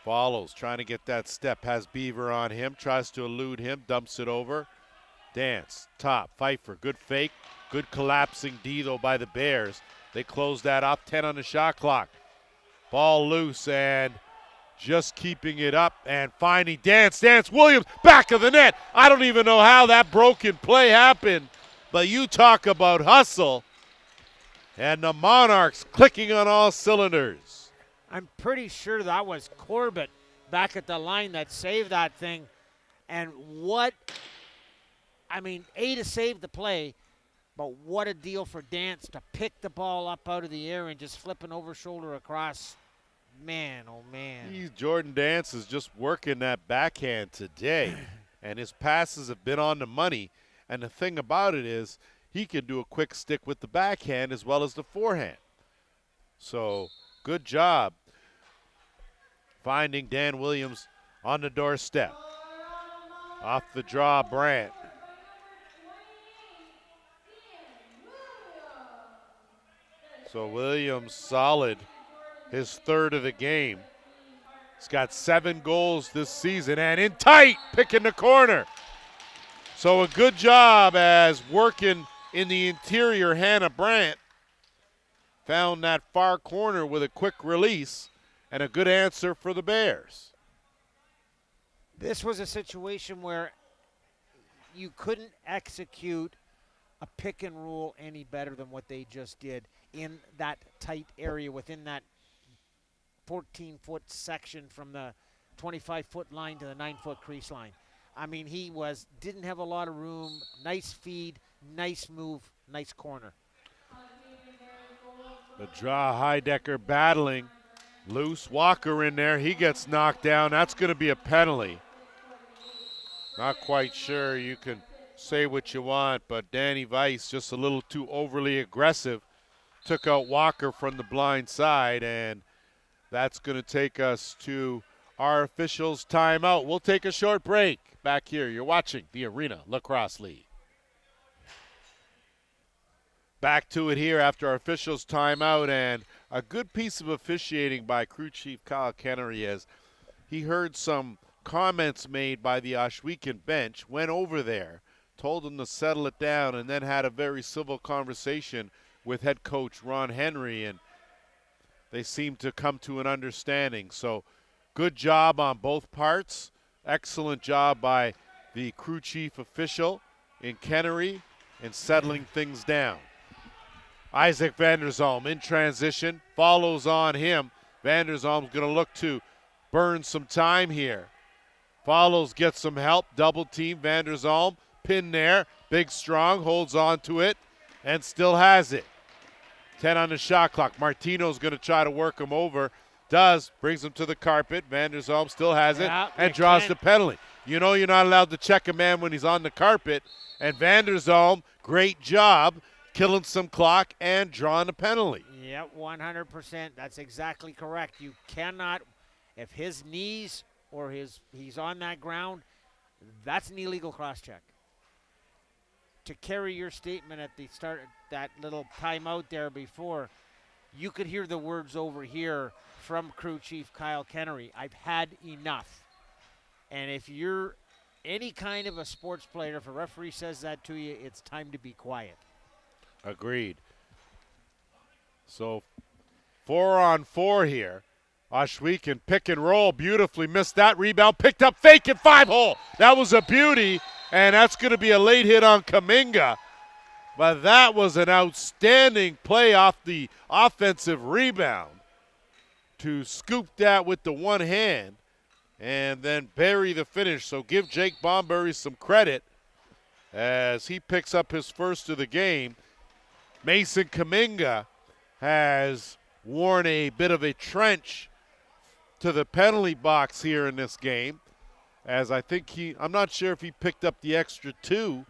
[SPEAKER 1] Follows, trying to get that step, has Beaver on him, tries to elude him, dumps it over. Dance, top, Pfeiffer, good fake, good collapsing D though by the Bears. They close that up, 10 on the shot clock. Ball loose and just keeping it up and finding Dance Williams, back of the net. I don't even know how that broken play happened, but you talk about hustle. And the Monarchs clicking on all cylinders.
[SPEAKER 2] I'm pretty sure that was Corbett back at the line that saved that thing. And to save the play, but what a deal for Dance to pick the ball up out of the air and just flip an over shoulder across. Man, oh man.
[SPEAKER 1] Jordan Dance is just working that backhand today, and his passes have been on the money. And the thing about it is he can do a quick stick with the backhand as well as the forehand. So good job finding Dan Williams on the doorstep. Off the draw, Brandt. So Williams solid, his 3rd of the game. He's got 7 goals this season, and in tight, picking the corner. So a good job as working in the interior, Hannah Brandt found that far corner with a quick release and a good answer for the Bears.
[SPEAKER 2] This was a situation where you couldn't execute a pick and roll any better than what they just did in that tight area within that 14-foot section from the 25-foot line to the 9-foot crease line. I mean, he didn't have a lot of room. Nice feed, nice move, nice corner.
[SPEAKER 1] The draw, Heidecker battling. Loose, Walker in there. He gets knocked down. That's going to be a penalty. Not quite sure. You can say what you want, but Danny Weiss just a little too overly aggressive. Took out Walker from the blind side, and that's going to take us to our officials' timeout. We'll take a short break. Back here, you're watching the Arena Lacrosse League. Back to it here after our officials' timeout, and a good piece of officiating by crew chief Kyle Kennery as he heard some comments made by the Ohsweken bench, went over there, told them to settle it down, and then had a very civil conversation with head coach Ron Henry, and they seemed to come to an understanding. So good job on both parts. Excellent job by the crew chief official in Kennery in settling things down. Isaac Vanderzalm in transition, follows on him. Vanderzalm's going to look to burn some time here. Follows, gets some help, double team. Vanderzalm, pin there, big strong, holds on to it, and still has it. 10 on the shot clock. Martino's going to try to work him over. Does, brings him to the carpet. Vanderzalm still has it and draws the penalty. You know you're not allowed to check a man when he's on the carpet. And Vanderzalm, great job, killing some clock and drawing a penalty.
[SPEAKER 2] Yep, 100%. That's exactly correct. You cannot, if his knees or he's on that ground, that's an illegal cross-check. To carry your statement at the start, that little timeout there before, you could hear the words over here from crew chief Kyle Kennery. I've had enough. And if you're any kind of a sports player, if a referee says that to you, it's time to be quiet.
[SPEAKER 1] Agreed. So 4-on-4 here. Ohsweken pick and roll beautifully. Missed that rebound. Picked up fake and 5-hole. That was a beauty. And that's going to be a late hit on Kuminga. But that was an outstanding play off the offensive rebound to scoop that with the one hand and then bury the finish. So give Jake Bombury some credit as he picks up his first of the game. Mason Kuminga has worn a bit of a trench to the penalty box here in this game, as I think I'm not sure if he picked up the extra 2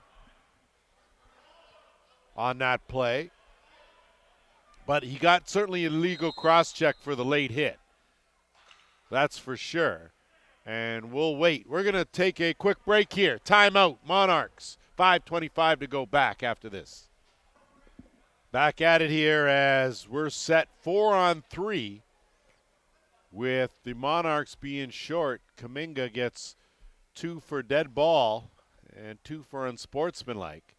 [SPEAKER 1] on that play, but he got certainly a legal cross-check for the late hit. That's for sure. And we'll wait. We're going to take a quick break here. Timeout, Monarchs. 5:25 to go back after this. Back at it here as we're set 4-on-3 with the Monarchs being short. Kuminga gets 2 for dead ball and 2 for unsportsmanlike.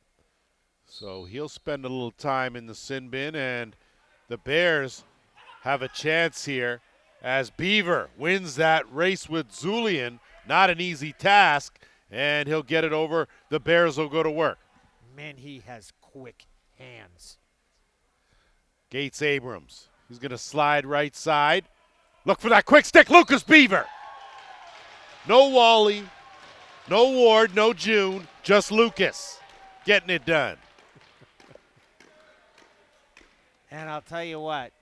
[SPEAKER 1] So he'll spend a little time in the sin bin, and the Bears have a chance here as Beaver wins that race with Zulian. Not an easy task, and he'll get it over. The Bears will go to work.
[SPEAKER 2] Man, he has quick hands.
[SPEAKER 1] Gates Abrams. He's going to slide right side. Look for that quick stick. Lucas Beaver. No Wally, no Ward, no June, just Lucas getting it done.
[SPEAKER 2] And I'll tell you what,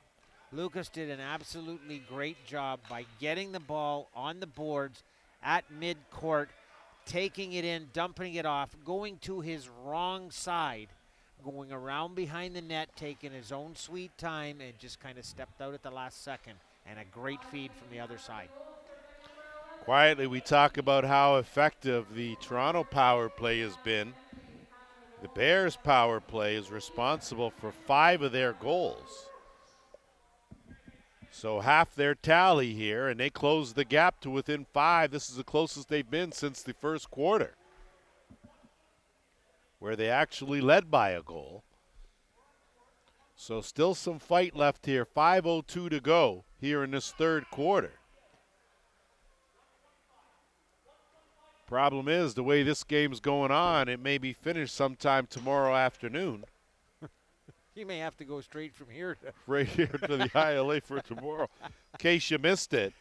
[SPEAKER 2] Lucas did an absolutely great job by getting the ball on the boards at midcourt, taking it in, dumping it off, going to his wrong side, going around behind the net, taking his own sweet time, and just kind of stepped out at the last second. And a great feed from the other side.
[SPEAKER 1] Quietly, we talk about how effective the Toronto power play has been. The Bears' power play is responsible for 5 of their goals. So half their tally here, and they close the gap to within 5. This is the closest they've been since the first quarter, where they actually led by a goal. So still some fight left here. 5:02 to go here in this third quarter. Problem is, the way this game's going on, it may be finished sometime tomorrow afternoon.
[SPEAKER 2] You may have to go straight from here to
[SPEAKER 1] right here to the ILA for tomorrow. In case you missed it,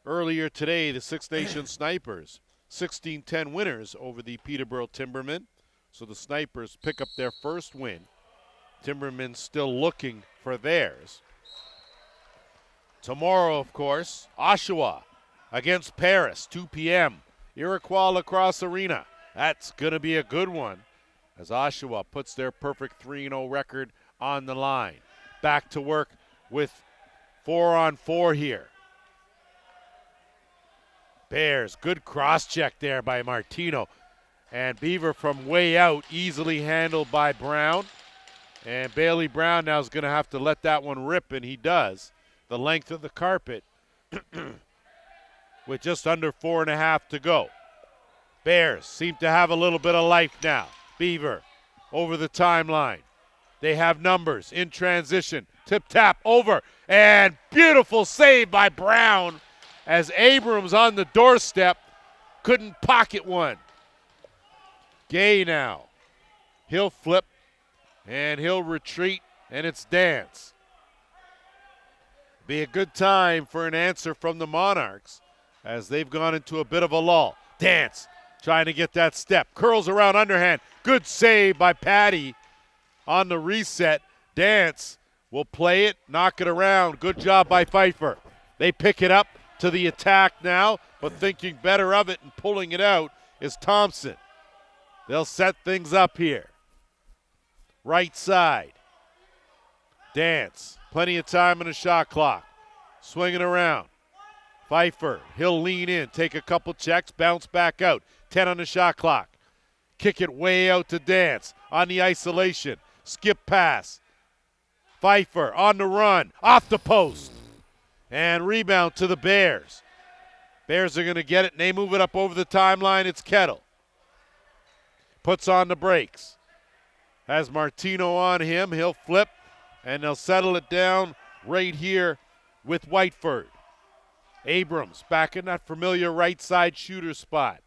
[SPEAKER 1] earlier today, the Six Nations Snipers, 16-10 winners over the Peterborough Timbermen. So the Snipers pick up their first win. Timbermen still looking for theirs. Tomorrow, of course, Oshawa against Paris, 2 p.m. Iroquois Lacrosse Arena. That's going to be a good one as Oshawa puts their perfect 3-0 record on the line. Back to work with 4-on-4 here. Bears, good cross-check there by Martino. And Beaver from way out, easily handled by Brown. And Bailey Brown now is going to have to let that one rip, and he does. The length of the carpet with just under 4.5 to go. Bears seem to have a little bit of life now. Beaver over the timeline. They have numbers in transition. Tip-tap over, and beautiful save by Brown as Abrams on the doorstep couldn't pocket one. Gay now. He'll flip, and he'll retreat, and it's Dance. Be a good time for an answer from the Monarchs as they've gone into a bit of a lull. Dance trying to get that step. Curls around underhand. Good save by Patty on the reset. Dance will play it, knock it around. Good job by Pfeiffer. They pick it up to the attack now, but thinking better of it and pulling it out is Thompson. They'll set things up here. Right side. Dance. Plenty of time on the shot clock. Swinging around. Pfeiffer. He'll lean in, take a couple checks, bounce back out. 10 on the shot clock. Kick it way out to Dance on the isolation. Skip pass. Pfeiffer on the run, off the post, and rebound to the Bears. Bears are going to get it, and they move it up over the timeline. It's Kettle. Puts on the brakes. Has Martino on him. He'll flip, and they'll settle it down right here with Whiteford. Abrams back in that familiar right side shooter spot.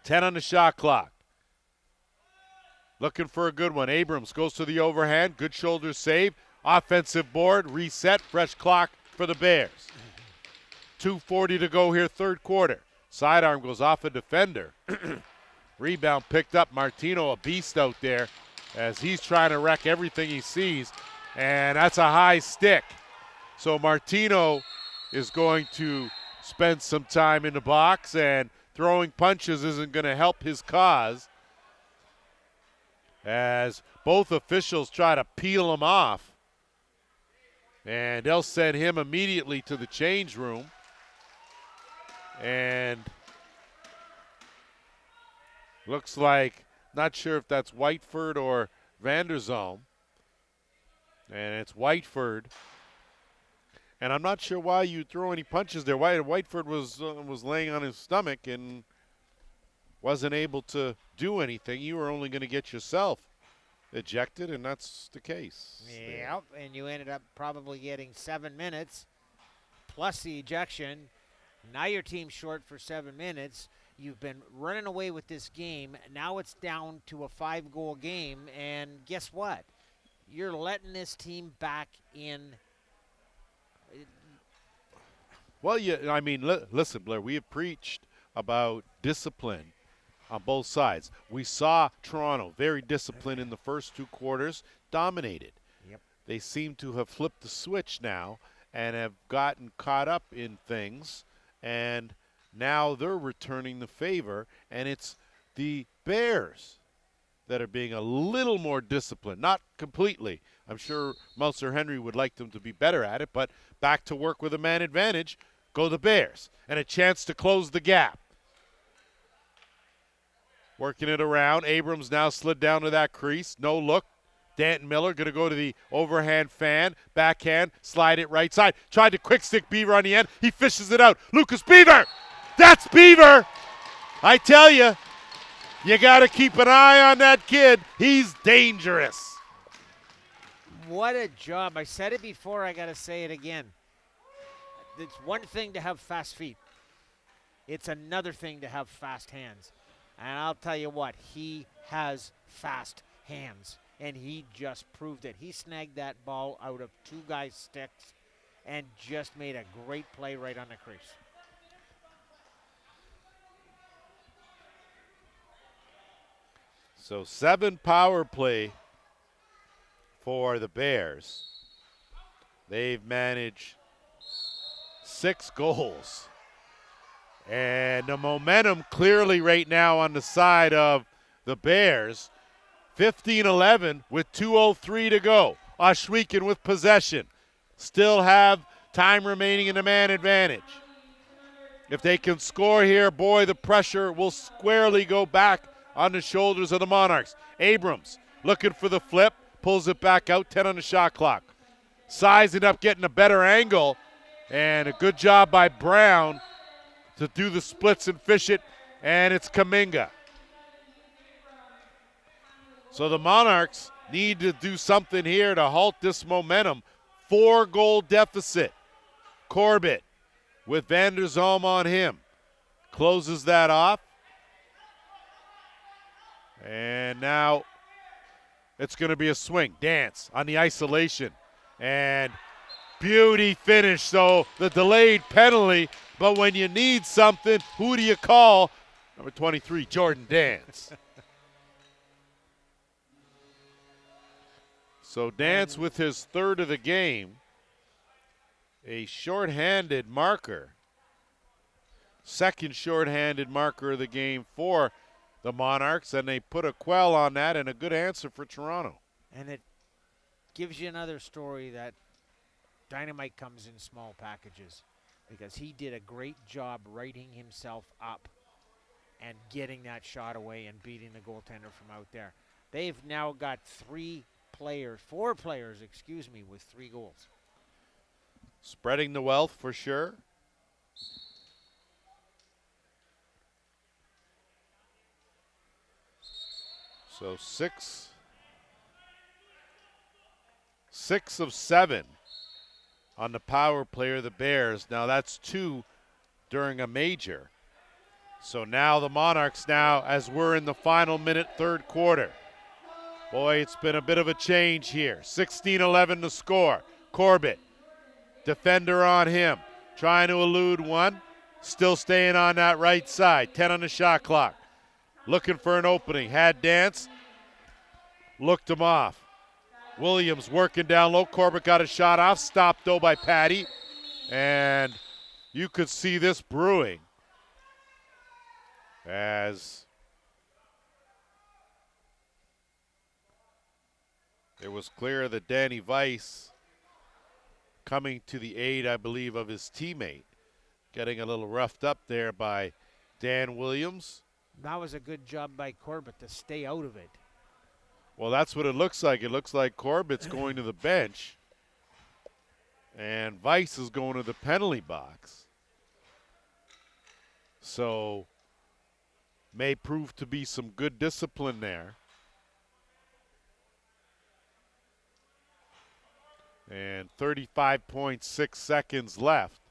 [SPEAKER 1] 10 on the shot clock. Looking for a good one. Abrams goes to the overhand. Good shoulder save. Offensive board. Reset. Fresh clock for the Bears. 2:40 to go here, third quarter. Sidearm goes off a defender. Rebound picked up. Martino, a beast out there, as he's trying to wreck everything he sees. And that's a high stick. So Martino is going to spend some time in the box, and throwing punches isn't going to help his cause, as both officials try to peel him off. And they'll send him immediately to the change room. And looks like, not sure if that's Whiteford or Vanderzalm. And it's Whiteford. And I'm not sure why you throw any punches there. Whiteford was laying on his stomach and wasn't able to do anything. You were only going to get yourself ejected, and that's the case.
[SPEAKER 2] Yep, and you ended up probably getting 7 minutes plus the ejection. Now your team's short for 7 minutes. You've been running away with this game. Now it's down to a 5-goal game, and guess what? You're letting this team back in.
[SPEAKER 1] Well, listen, Blair, we have preached about discipline on both sides. We saw Toronto very disciplined in the first 2 quarters, dominated.
[SPEAKER 2] Yep.
[SPEAKER 1] They seem to have flipped the switch now and have gotten caught up in things, and now they're returning the favor, and it's the Bears that are being a little more disciplined. Not completely. I'm sure Meltzer Henry would like them to be better at it, but back to work with a man advantage, go the Bears, and a chance to close the gap. Working it around. Abrams now slid down to that crease. No look. Danton Miller going to go to the overhand fan. Backhand. Slide it right side. Tried to quick stick Beaver on the end. He fishes it out. Lucas Beaver. That's Beaver. I tell you, you got to keep an eye on that kid. He's dangerous.
[SPEAKER 2] What a job. I said it before. I got to say it again. It's one thing to have fast feet. It's another thing to have fast hands. And I'll tell you what, he has fast hands. And he just proved it. He snagged that ball out of 2 guys' sticks and just made a great play right on the crease.
[SPEAKER 1] So 7 power play for the Bears. They've managed 6 goals. And the momentum clearly right now on the side of the Bears. 15-11 with 2:03 to go. Ohsweken with possession. Still have time remaining in the man advantage. If they can score here, boy, the pressure will squarely go back on the shoulders of the Monarchs. Abrams looking for the flip, pulls it back out, 10 on the shot clock. Sizing up, getting a better angle, and a good job by Brown to do the splits and fish it, and it's Kaminga. So the Monarchs need to do something here to halt this momentum. 4-goal deficit. Corbett with Vanderzalm on him. Closes that off. And now it's going to be a swing. Dance on the isolation. And beauty finish. So the delayed penalty. But when you need something, who do you call? Number 23, Jordan Dance. So Dance with his 3rd of the game. A shorthanded marker. 2nd shorthanded marker of the game for the Monarchs, and they put a quell on that, and a good answer for Toronto.
[SPEAKER 2] And it gives you another story that dynamite comes in small packages, because he did a great job righting himself up and getting that shot away and beating the goaltender from out there. They've now got 3 four players, with 3 goals.
[SPEAKER 1] Spreading the wealth for sure. So 6 of 7 on the power play of the Bears. Now that's 2 during a major. So now the Monarchs as we're in the final minute, third quarter. Boy, it's been a bit of a change here. 16-11 to score. Corbett, defender on him, trying to elude one. Still staying on that right side. 10 on the shot clock. Looking for an opening. Had Dance. Looked him off. Williams working down low. Corbett got a shot off. Stopped though by Patty. And you could see this brewing as it was clear that Danny Weiss coming to the aid, I believe, of his teammate. Getting a little roughed up there by Dan Williams.
[SPEAKER 2] That was a good job by Corbett to stay out of it.
[SPEAKER 1] Well, that's what it looks like. It looks like Corbett's going to the bench, and Weiss is going to the penalty box. So, may prove to be some good discipline there. And 35.6 seconds left.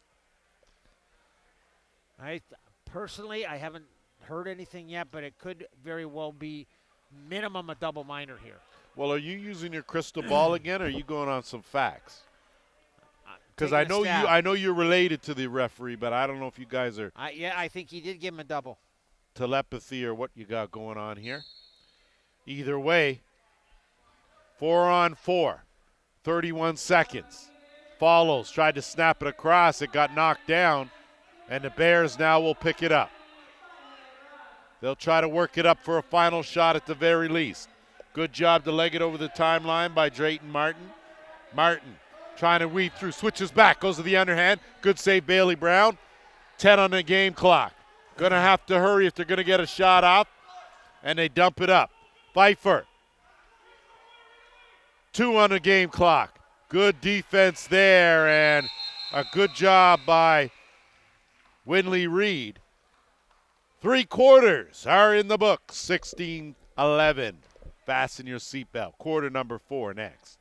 [SPEAKER 2] Personally, I haven't heard anything yet, but it could very well be minimum a double minor here.
[SPEAKER 1] Well, are you using your crystal ball again, or are you going on some facts? Because I know you're related to the referee, but I don't know if you guys are.
[SPEAKER 2] I think he did give him a double.
[SPEAKER 1] Telepathy or what you got going on here. Either way, 4-on-4, 31 seconds. Follows, tried to snap it across. It got knocked down, and the Bears now will pick it up. They'll try to work it up for a final shot at the very least. Good job to leg it over the timeline by Drayton Martin. Martin trying to weave through, switches back, goes to the underhand. Good save, Bailey Brown. 10 on the game clock. Going to have to hurry if they're going to get a shot off, and they dump it up. Pfeiffer. 2 on the game clock. Good defense there, and a good job by Winley Reed. 3 quarters are in the books. 16-11. Fasten your seatbelt. Quarter number 4 next.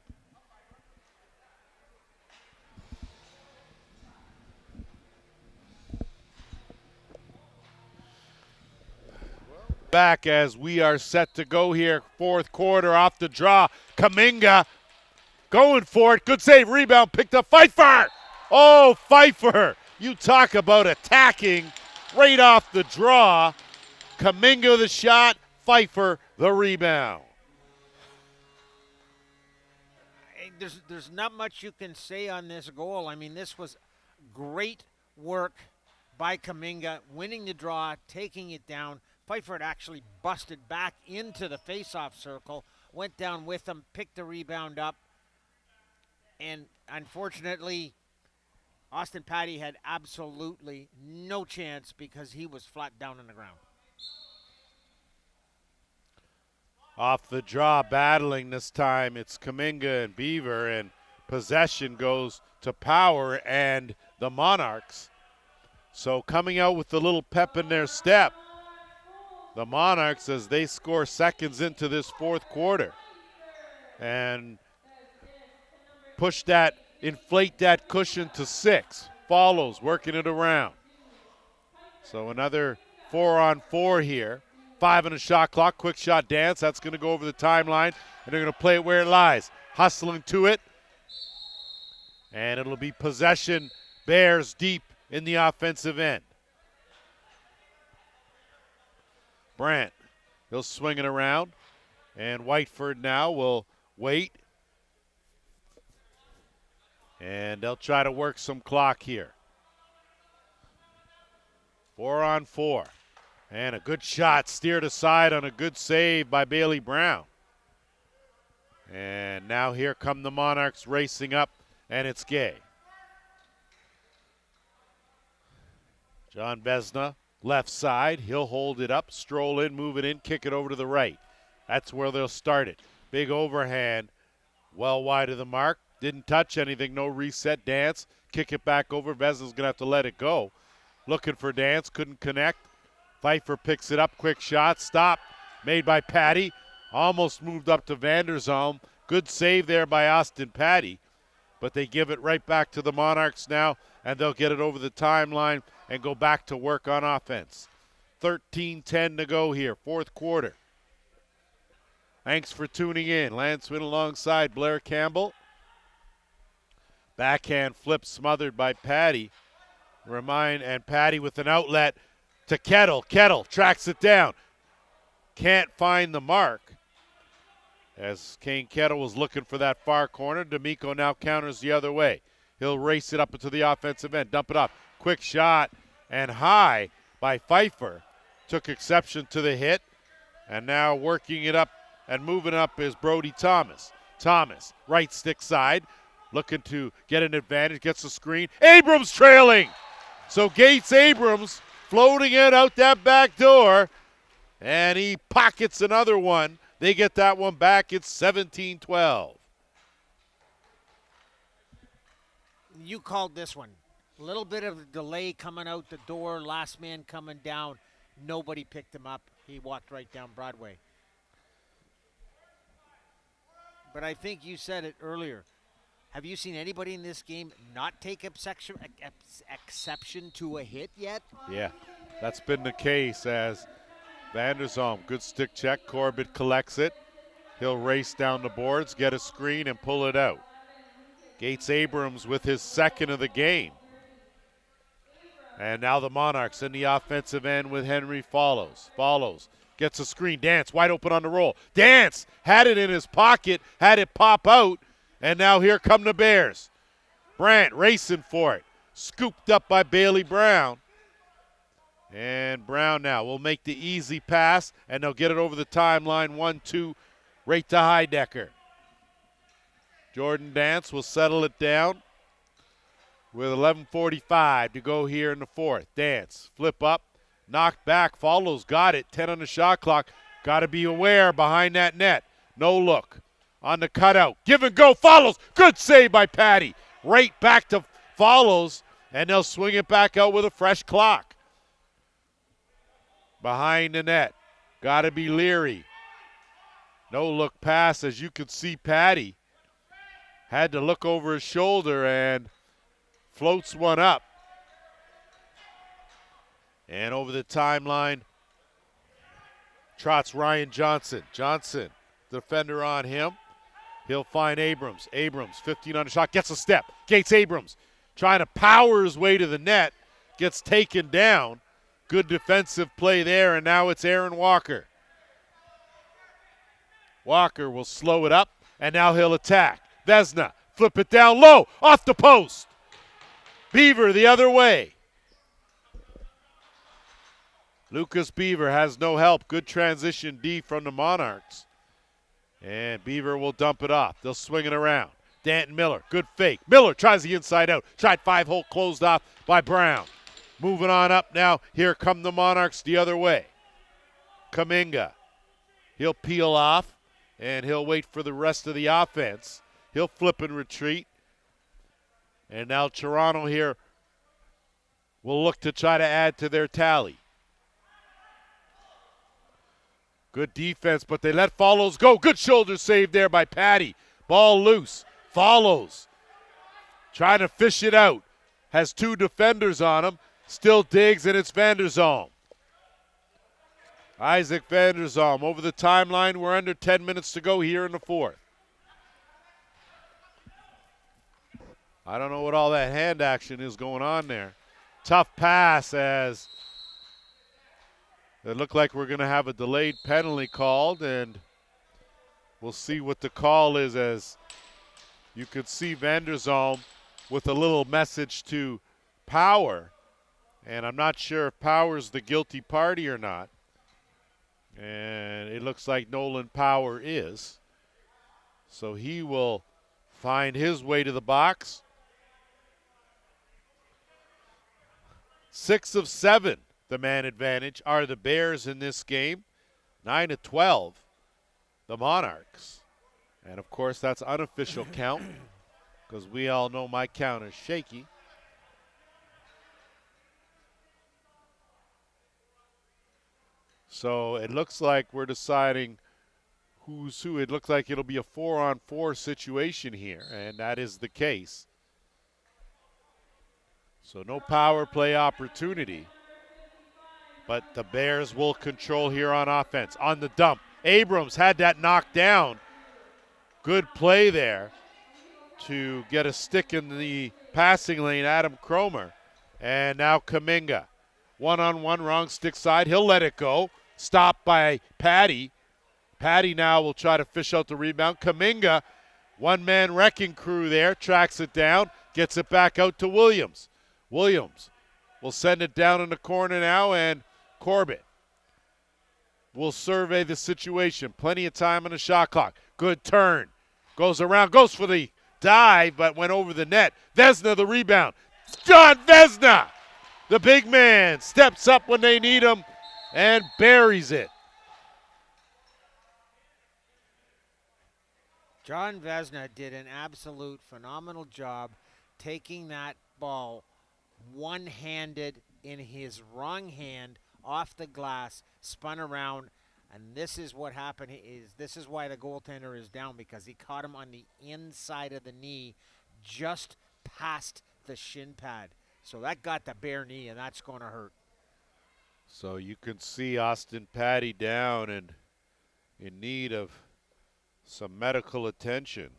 [SPEAKER 1] Back as we are set to go here. Fourth quarter off the draw. Kaminga going for it. Good save. Rebound picked up. Pfeiffer. Oh, Pfeiffer. You talk about attacking right off the draw. Kaminga the shot. Pfeiffer the rebound.
[SPEAKER 2] There's not much you can say on this goal. I mean, this was great work by Kaminga, winning the draw, taking it down. Pfeiffer had actually busted back into the faceoff circle, went down with him, picked the rebound up, and unfortunately, Austin Patty had absolutely no chance because he was flat down on the ground.
[SPEAKER 1] Off the draw, battling this time. It's Kaminga and Beaver, and possession goes to Power and the Monarchs. So coming out with a little pep in their step, the Monarchs as they score seconds into this fourth quarter and inflate that cushion to 6. Follows, working it around. So another 4-on-4 here. 5 on the shot clock, quick shot dance. That's going to go over the timeline, and they're going to play it where it lies. Hustling to it, and it'll be possession. Bears deep in the offensive end. Brandt, he'll swing it around, and Whiteford now will wait. And they'll try to work some clock here. 4-on-4. And a good shot steered aside on a good save by Bailey Brown. And now here come the Monarchs racing up, and it's Gay. John Besna, left side. He'll hold it up, stroll in, move it in, kick it over to the right. That's where they'll start it. Big overhand Well wide of the mark. Didn't touch anything. No reset. Dance. Kick it back over. Vesna's going to have to let it go. Looking for Dance. Couldn't connect. Pfeiffer picks it up. Quick shot. Stop. Made by Patty. Almost moved up to Vanderzalm. Good save there by Austin Patty. But they give it right back to the Monarchs now, and they'll get it over the timeline and go back to work on offense. 13:10 to go here, fourth quarter. Thanks for tuning in. Lance Wynn alongside Blair Campbell. Backhand flip smothered by Patty. And Patty with an outlet to Kettle. Kettle tracks it down. Can't find the mark. As Kane Kettle was looking for that far corner, D'Amico now counters the other way. He'll race it up into the offensive end, dump it off. Quick shot and high by Pfeiffer. Took exception to the hit, and now working it up and moving up is Brody Thomas. Thomas, right stick side, looking to get an advantage, gets the screen. Abrams trailing! So Gates Abrams floating it out that back door, and he pockets another one. They get that one back. It's 17-12.
[SPEAKER 2] You called this one. A little bit of a delay coming out the door, last man coming down. Nobody picked him up. He walked right down Broadway. But I think you said it earlier. Have you seen anybody in this game not take exception to a hit yet?
[SPEAKER 1] Yeah, that's been the case as Vanderzalm, good stick check. Corbett collects it. He'll race down the boards, get a screen, and pull it out. Gates Abrams with his second of the game. And now the Monarchs in the offensive end with Henry follows. Gets a screen. Dance wide open on the roll. Dance had it in his pocket, had it pop out, and now here come the Bears. Brandt racing for it. Scooped up by Bailey Brown. And Brown now will make the easy pass, and they'll get it over the timeline. 1-2 right to Heidecker. Jordan Dance will settle it down with 11:45 to go here in the fourth. Dance, flip up, knocked back, follows, got it. 10 on the shot clock. Got to be aware behind that net. No look on the cutout. Give and go, follows. Good save by Patty. Right back to follows, and they'll swing it back out with a fresh clock. Behind the net. Got to be Leary. No look pass, as you could see Patty had to look over his shoulder and floats one up. And over the timeline trots Ryan Johnson. Johnson, defender on him. He'll find Abrams. Abrams, 15 on the shot, gets a step. Gates Abrams trying to power his way to the net. Gets taken down. Good defensive play there, and now it's Aaron Walker. Walker will slow it up, and now he'll attack. Vesna, flip it down low, off the post. Beaver the other way. Lucas Beaver has no help. Good transition D from the Monarchs. And Beaver will dump it off. They'll swing it around. Danton Miller, good fake. Miller tries the inside out. Tried 5-hole, closed off by Brown. Moving on up now. Here come the Monarchs the other way. Kuminga. He'll peel off, and he'll wait for the rest of the offense. He'll flip and retreat. And now Toronto here will look to try to add to their tally. Good defense, but they let Follows go. Good shoulder save there by Patty. Ball loose. Follows. Trying to fish it out. Has two defenders on him. Still digs, and it's Vanderzalm. Isaac Vanderzalm over the timeline. We're under 10 minutes to go here in the fourth. I don't know what all that hand action is going on there. Tough pass, as it looked like we're going to have a delayed penalty called, and we'll see what the call is, as you could see Vanderzalm with a little message to Power. And I'm not sure if Power's the guilty party or not. And it looks like Nolan Power is. So he will find his way to the box. 6 of 7, the man advantage, are the Bears in this game. 9-12, the Monarchs. And, of course, that's unofficial count because we all know my count is shaky. So it looks like we're deciding who's who. It looks like it'll be a 4-on-4 situation here, and that is the case. So no power play opportunity. But the Bears will control here on offense. On the dump, Abrams had that knocked down. Good play there to get a stick in the passing lane, Adam Cromer. And now Kuminga. One-on-one, wrong stick side. He'll let it go. Stopped by Patty. Patty now will try to fish out the rebound. Kuminga, one-man wrecking crew there, tracks it down, gets it back out to Williams. Williams will send it down in the corner now, and Corbett will survey the situation. Plenty of time on the shot clock. Good turn. Goes around, goes for the dive, but went over the net. Vezina the rebound. John Vezina, the big man, steps up when they need him and buries it.
[SPEAKER 2] John Vezina did an absolute phenomenal job taking that ball one-handed in his wrong hand off the glass, spun around, and this is what happened. This is why the goaltender is down, because he caught him on the inside of the knee, just past the shin pad. So that got the bare knee, and that's going to hurt.
[SPEAKER 1] So you can see Austin Patty down and in need of some medical attention.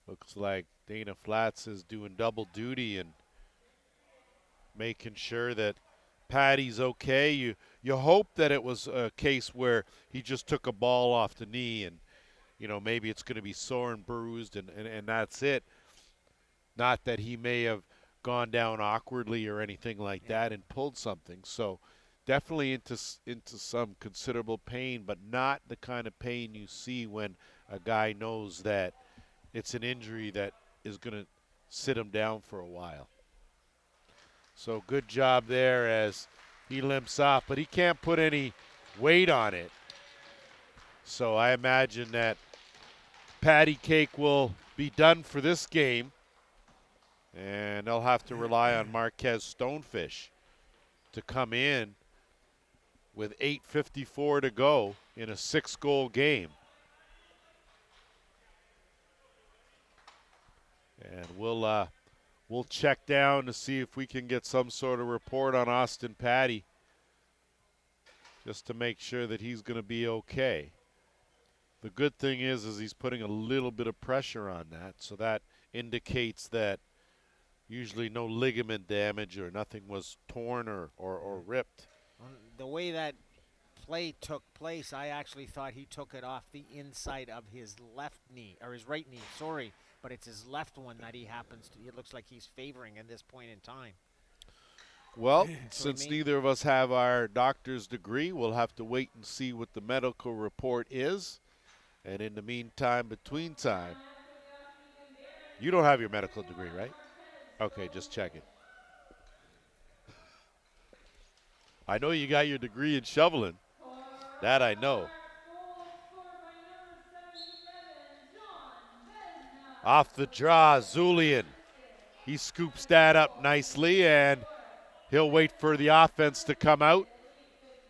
[SPEAKER 1] Looks like Dana Flatts is doing double duty and making sure that Patty's okay. You hope that it was a case where he just took a ball off the knee and, you know, maybe it's going to be sore and bruised and that's it. Not that he may have gone down awkwardly or anything like that and pulled something. So definitely into some considerable pain, but not the kind of pain you see when a guy knows that it's an injury that is going to sit him down for a while. So good job there as he limps off, but he can't put any weight on it. So I imagine that Patty Cake will be done for this game, and they'll have to rely on Marquez Stonefish to come in with 8:54 to go in a 6-goal game. And we'll check down to see if we can get some sort of report on Austin Patty, just to make sure that he's going to be okay. The good thing is he's putting a little bit of pressure on that, so that indicates that usually no ligament damage or nothing was torn or ripped.
[SPEAKER 2] The way that play took place, I actually thought he took it off the inside of his left knee, or his right knee, sorry. But it's his left one that he happens to, it looks like he's favoring at this point in time.
[SPEAKER 1] Well, since neither of us have our doctor's degree, we'll have to wait and see what the medical report is. And in the meantime, between time, you don't have your medical degree, right? Okay, just checking. I know you got your degree in shoveling. That I know. Off the draw, Zulian. He scoops that up nicely, and he'll wait for the offense to come out.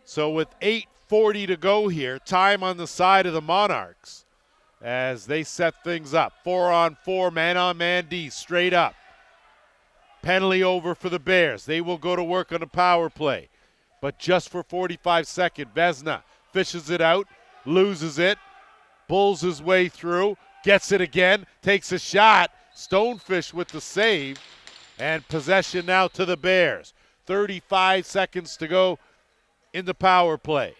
[SPEAKER 1] So with 8:40 to go here, time on the side of the Monarchs as they set things up. 4-on-4, man-on-man D, straight up. Penalty over for the Bears. They will go to work on a power play. But just for 45 seconds, Vezina fishes it out, loses it, bulls his way through, gets it again, takes a shot. Stonefish with the save, and possession now to the Bears. 35 seconds to go in the power play.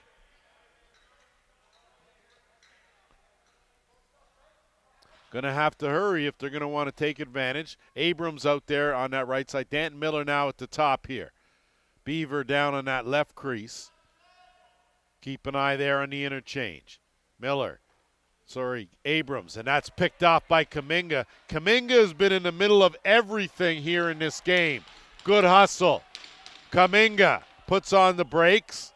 [SPEAKER 1] Going to have to hurry if they're going to want to take advantage. Abrams out there on that right side. Danton Miller now at the top here. Beaver down on that left crease. Keep an eye there on the interchange. Abrams, and that's picked off by Kuminga. Kuminga has been in the middle of everything here in this game. Good hustle. Kuminga puts on the brakes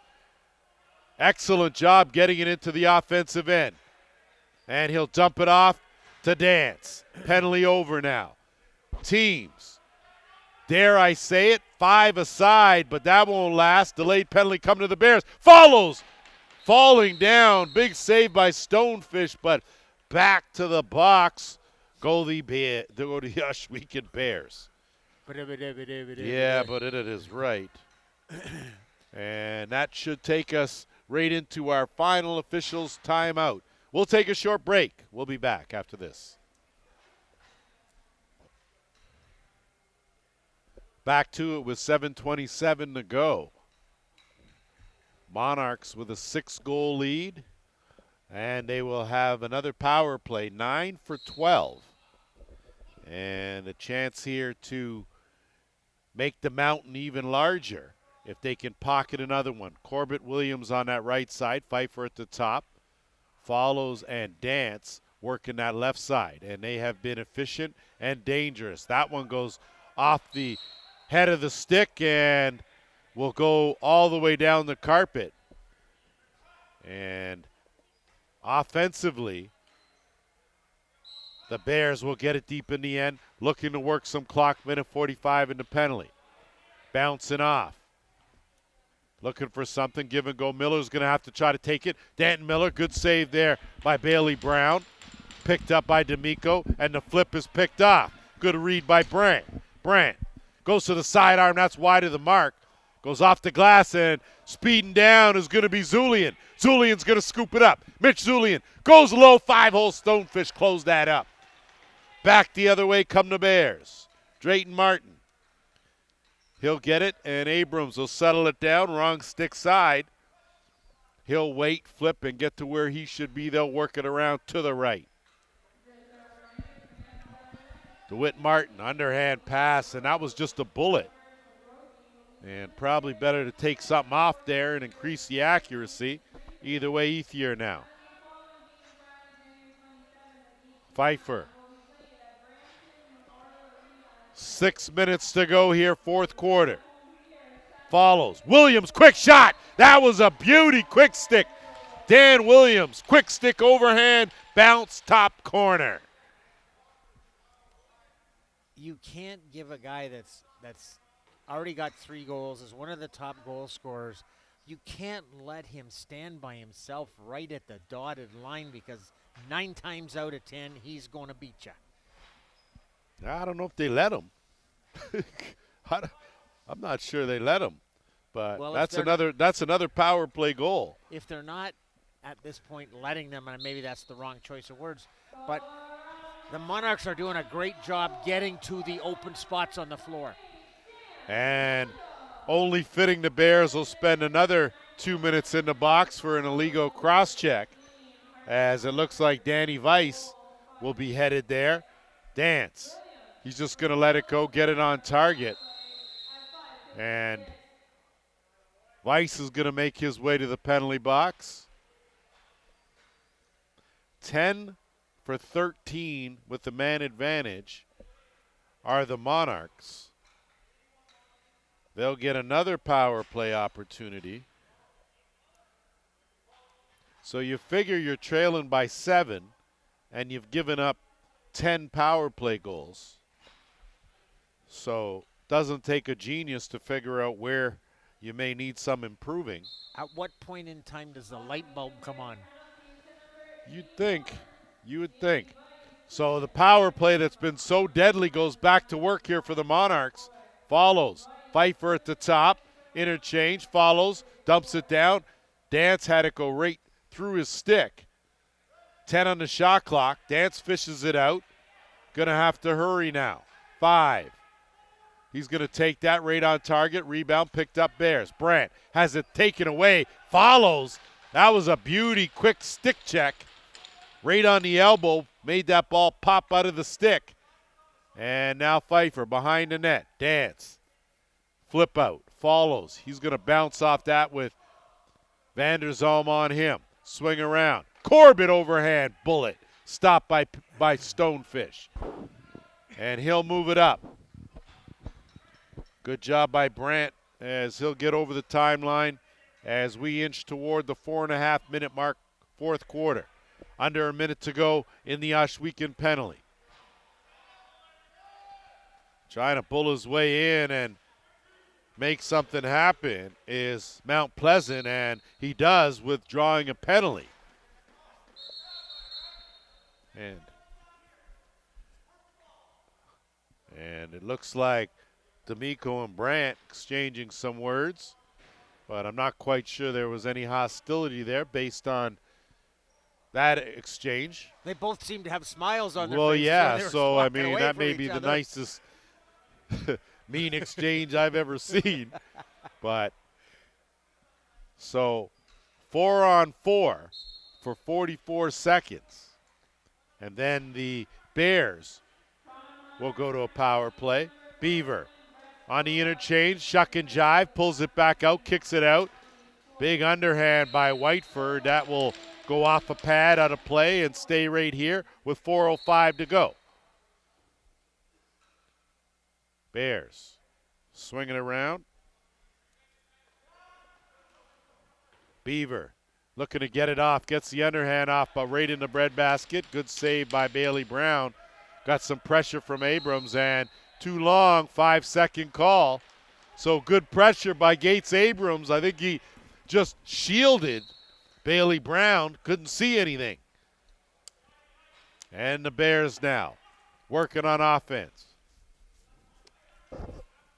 [SPEAKER 1] Excellent job getting it into the offensive end. And he'll dump it off to Dance. Penalty over now. Teams, dare I say it, 5 aside, but that won't last. Delayed penalty coming to the Bears. Follows. Falling down. Big save by Stonefish, but back to the box go the Ohsweken Bears. Yeah, but it is right. And that should take us right into our final officials timeout. We'll take a short break. We'll be back after this. Back to it with 7:27 to go. Monarchs with a 6-goal lead, and they will have another power play, 9 for 12. And a chance here to make the mountain even larger if they can pocket another one. Corbett Williams on that right side, Pfeiffer at the top, follows and Dance working that left side. And they have been efficient and dangerous. That one goes off the head of the stick and will go all the way down the carpet. And offensively, the Bears will get it deep in the end, looking to work some clock, minute 45 in the penalty. Bouncing off. Looking for something, give and go. Miller's going to have to try to take it. Danton Miller, good save there by Bailey Brown. Picked up by D'Amico, and the flip is picked off. Good read by Brandt. Brandt goes to the sidearm, that's wide of the mark. Goes off the glass, and speeding down is going to be Zulian. Zulian's going to scoop it up. Mitch Zulian goes low, 5-hole Stonefish, close that up. Back the other way come the Bears. Drayton Martin. He'll get it, and Abrams will settle it down. Wrong stick side. He'll wait, flip, and get to where he should be. They'll work it around to the right. DeWitt Martin, underhand pass, and that was just a bullet. And probably better to take something off there and increase the accuracy. Either way, Ethier now. Pfeiffer. 6 minutes to go here, fourth quarter. Follows. Williams, quick shot. That was a beauty, quick stick. Dan Williams, quick stick overhand, bounce, top corner.
[SPEAKER 2] You can't give a guy that's already got 3 goals, is one of the top goal scorers. You can't let him stand by himself right at the dotted line, because 9 times out of 10, he's going to beat you.
[SPEAKER 1] I don't know if they let him. I'm not sure they let him, but well, that's another power play goal.
[SPEAKER 2] If they're not at this point letting them, and maybe that's the wrong choice of words, but the Monarchs are doing a great job getting to the open spots on the floor.
[SPEAKER 1] And only fitting the Bears will spend another 2 minutes in the box for an illegal cross-check, as it looks like Danny Weiss will be headed there. Dance. He's just going to let it go, get it on target. And Weiss is going to make his way to the penalty box. 10 for 13 with the man advantage are the Monarchs. They'll get another power play opportunity. So you figure you're trailing by 7, and you've given up 10 power play goals. So doesn't take a genius to figure out where you may need some improving.
[SPEAKER 2] At what point in time does the light bulb come on?
[SPEAKER 1] You'd think. You would think. So the power play that's been so deadly goes back to work here for the Monarchs. Follows. Pfeiffer at the top. Interchange. Follows. Dumps it down. Dance had it go right through his stick. 10 on the shot clock. Dance fishes it out. Gonna have to hurry now. 5. He's going to take that right on target. Rebound picked up Bears. Brandt has it taken away. Follows. That was a beauty. Quick stick check. Right on the elbow. Made that ball pop out of the stick. And now Pfeiffer behind the net. Dance. Flip out. Follows. He's going to bounce off that with Vanderzalm on him. Swing around. Corbett overhand. Bullet. Stopped by Stonefish. And he'll move it up. Good job by Brandt as he'll get over the timeline as we inch toward the 4.5-minute mark, fourth quarter. Under a minute to go in the Ohsweken penalty. Trying to pull his way in and make something happen is Mount Pleasant, and he does with drawing a penalty. And it looks like D'Amico and Brandt exchanging some words, but I'm not quite sure there was any hostility there based on that exchange.
[SPEAKER 2] They both seem to have smiles on their
[SPEAKER 1] Well,
[SPEAKER 2] faces.
[SPEAKER 1] yeah,
[SPEAKER 2] when they were
[SPEAKER 1] so I
[SPEAKER 2] walking
[SPEAKER 1] mean,
[SPEAKER 2] away
[SPEAKER 1] that
[SPEAKER 2] from
[SPEAKER 1] may
[SPEAKER 2] each
[SPEAKER 1] be the
[SPEAKER 2] other.
[SPEAKER 1] nicest mean exchange I've ever seen. But so 4-on-4 for 44 seconds. And then the Bears will go to a power play. Beaver on the interchange, shuck and jive, pulls it back out, kicks it out. Big underhand by Whiteford. That will go off a pad out of play and stay right here with 4:05 to go. Bears swinging around. Beaver looking to get it off, gets the underhand off, but right in the breadbasket. Good save by Bailey Brown. Got some pressure from Abrams, and too long, 5-second call. So good pressure by Gates Abrams. I think he just shielded Bailey Brown, couldn't see anything. And the Bears now working on offense.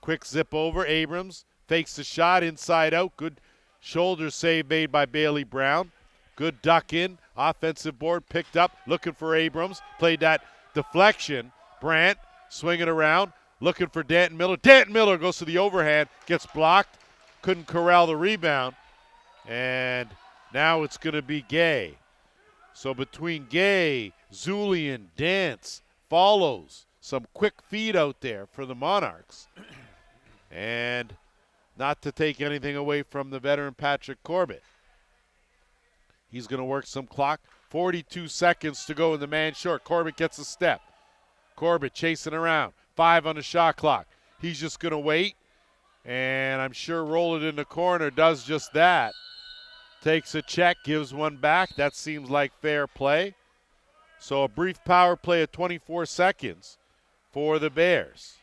[SPEAKER 1] Quick zip over, Abrams fakes the shot inside out. Good shoulder save made by Bailey Brown. Good duck in, offensive board picked up, looking for Abrams. Played that deflection. Brandt swinging around, looking for Danton Miller. Danton Miller goes to the overhand, gets blocked, couldn't corral the rebound. And now it's going to be Gay. So between Gay, Zulian, Dance, follows. Some quick feed out there for the Monarchs. And not to take anything away from the veteran Patrick Corbett. He's going to work some clock. 42 seconds to go in the man short. Corbett gets a step. Corbett chasing around. 5 on the shot clock. He's just going to wait. And I'm sure roll it in the corner does just that. Takes a check, gives one back. That seems like fair play. So a brief power play of 24 seconds for the Bears.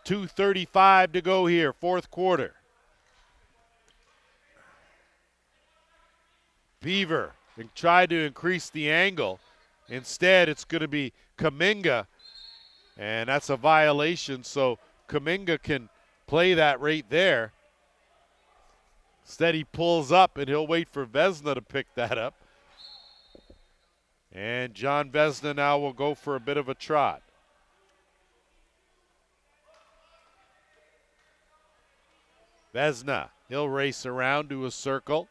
[SPEAKER 1] 2:35 to go here, fourth quarter. Beaver tried to increase the angle. Instead, it's going to be Kuminga, and that's a violation, so Kuminga can play that right there. Instead, he pulls up, and he'll wait for Vesna to pick that up. And John Vesna now will go for a bit of a trot. Vesna, he'll race around to a circle.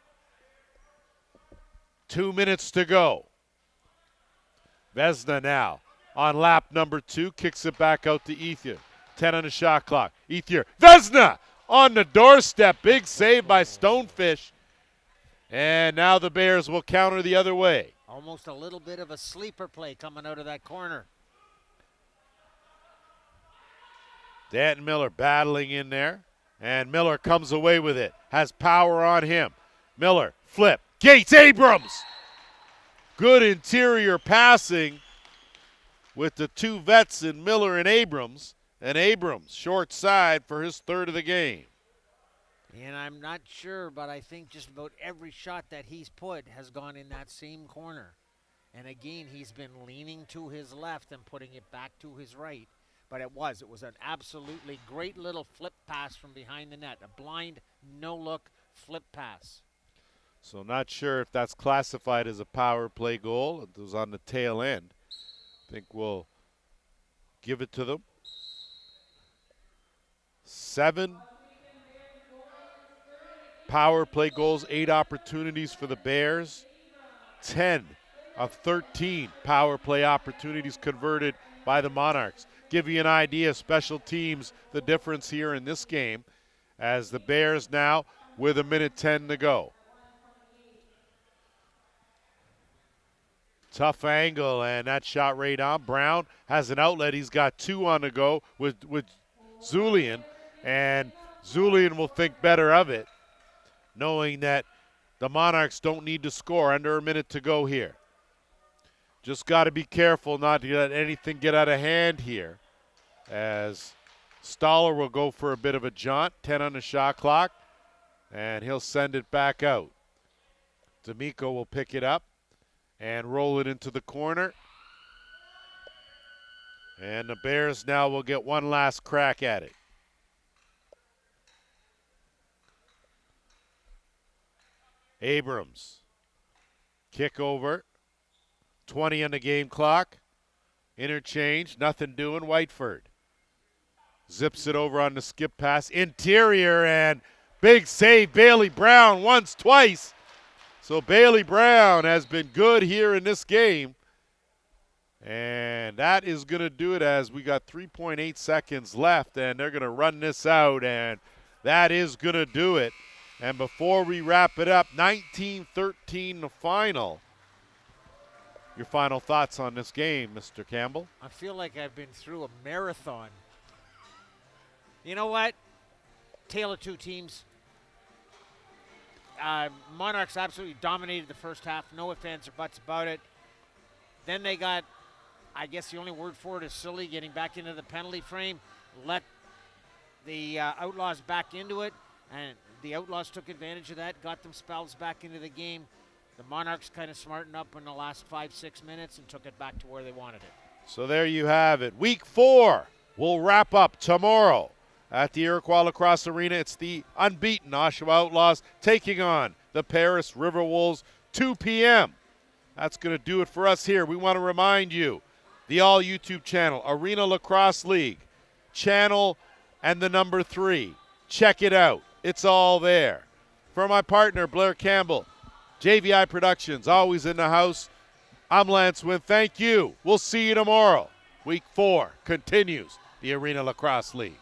[SPEAKER 1] 2 minutes to go. Vesna now on lap number 2, kicks it back out to Ethier. 10 on the shot clock. Ethier, Vesna on the doorstep. Big save by Stonefish. And now the Bears will counter the other way.
[SPEAKER 2] Almost a little bit of a sleeper play coming out of that corner.
[SPEAKER 1] Danton Miller battling in there. And Miller comes away with it. Has power on him. Miller, flip. Gates Abrams. Good interior passing with the two vets in Miller and Abrams. And Abrams, short side for his third of the game.
[SPEAKER 2] And I'm not sure, but I think just about every shot that he's put has gone in that same corner. And again, he's been leaning to his left and putting it back to his right. But it was an absolutely great little flip pass from behind the net. A blind, no-look flip pass.
[SPEAKER 1] So not sure if that's classified as a power play goal. It was on the tail end. I think we'll give it to them. 7 power play goals, 8 opportunities for the Bears. 10 of 13 power play opportunities converted by the Monarchs. Give you an idea, special teams, the difference here in this game as the Bears now with 1:10 to go. Tough angle, and that shot right on. Brown has an outlet. He's got 2 on the go with Zulian, and Zulian will think better of it, knowing that the Monarchs don't need to score. Under a minute to go here. Just got to be careful not to let anything get out of hand here, as Stoller will go for a bit of a jaunt. 10 on the shot clock, and he'll send it back out. D'Amico will pick it up and roll it into the corner. And the Bears now will get one last crack at it. Abrams. Kick over. 20 on the game clock. Interchange. Nothing doing. Whiteford zips it over on the skip pass. Interior, and big save. Bailey Brown once, twice. So Bailey Brown has been good here in this game. And that is going to do it, as we got 3.8 seconds left, and they're going to run this out, and that is going to do it. And before we wrap it up, 19-13 the final. Your final thoughts on this game, Mr. Campbell?
[SPEAKER 2] I feel like I've been through a marathon. You know what? Tale of two teams. Monarchs absolutely dominated the first half. No ifs, ands, or buts about it. Then they got, I guess the only word for it is silly, getting back into the penalty frame. Let the Outlaws back into it, and the Outlaws took advantage of that, got themselves back into the game. The Monarchs kind of smartened up in the last 5-6 minutes and took it back to where they wanted it.
[SPEAKER 1] So there you have it. Week 4 will wrap up tomorrow at the Iroquois Lacrosse Arena. It's the unbeaten Oshawa Outlaws taking on the Paris River Wolves, 2 p.m. That's going to do it for us here. We want to remind you, the all YouTube channel, Arena Lacrosse League, channel and the number 3. Check it out. It's all there. For my partner, Blair Campbell, JVI Productions, always in the house, I'm Lance Wynn. Thank you. We'll see you tomorrow. Week 4 continues the Arena Lacrosse League.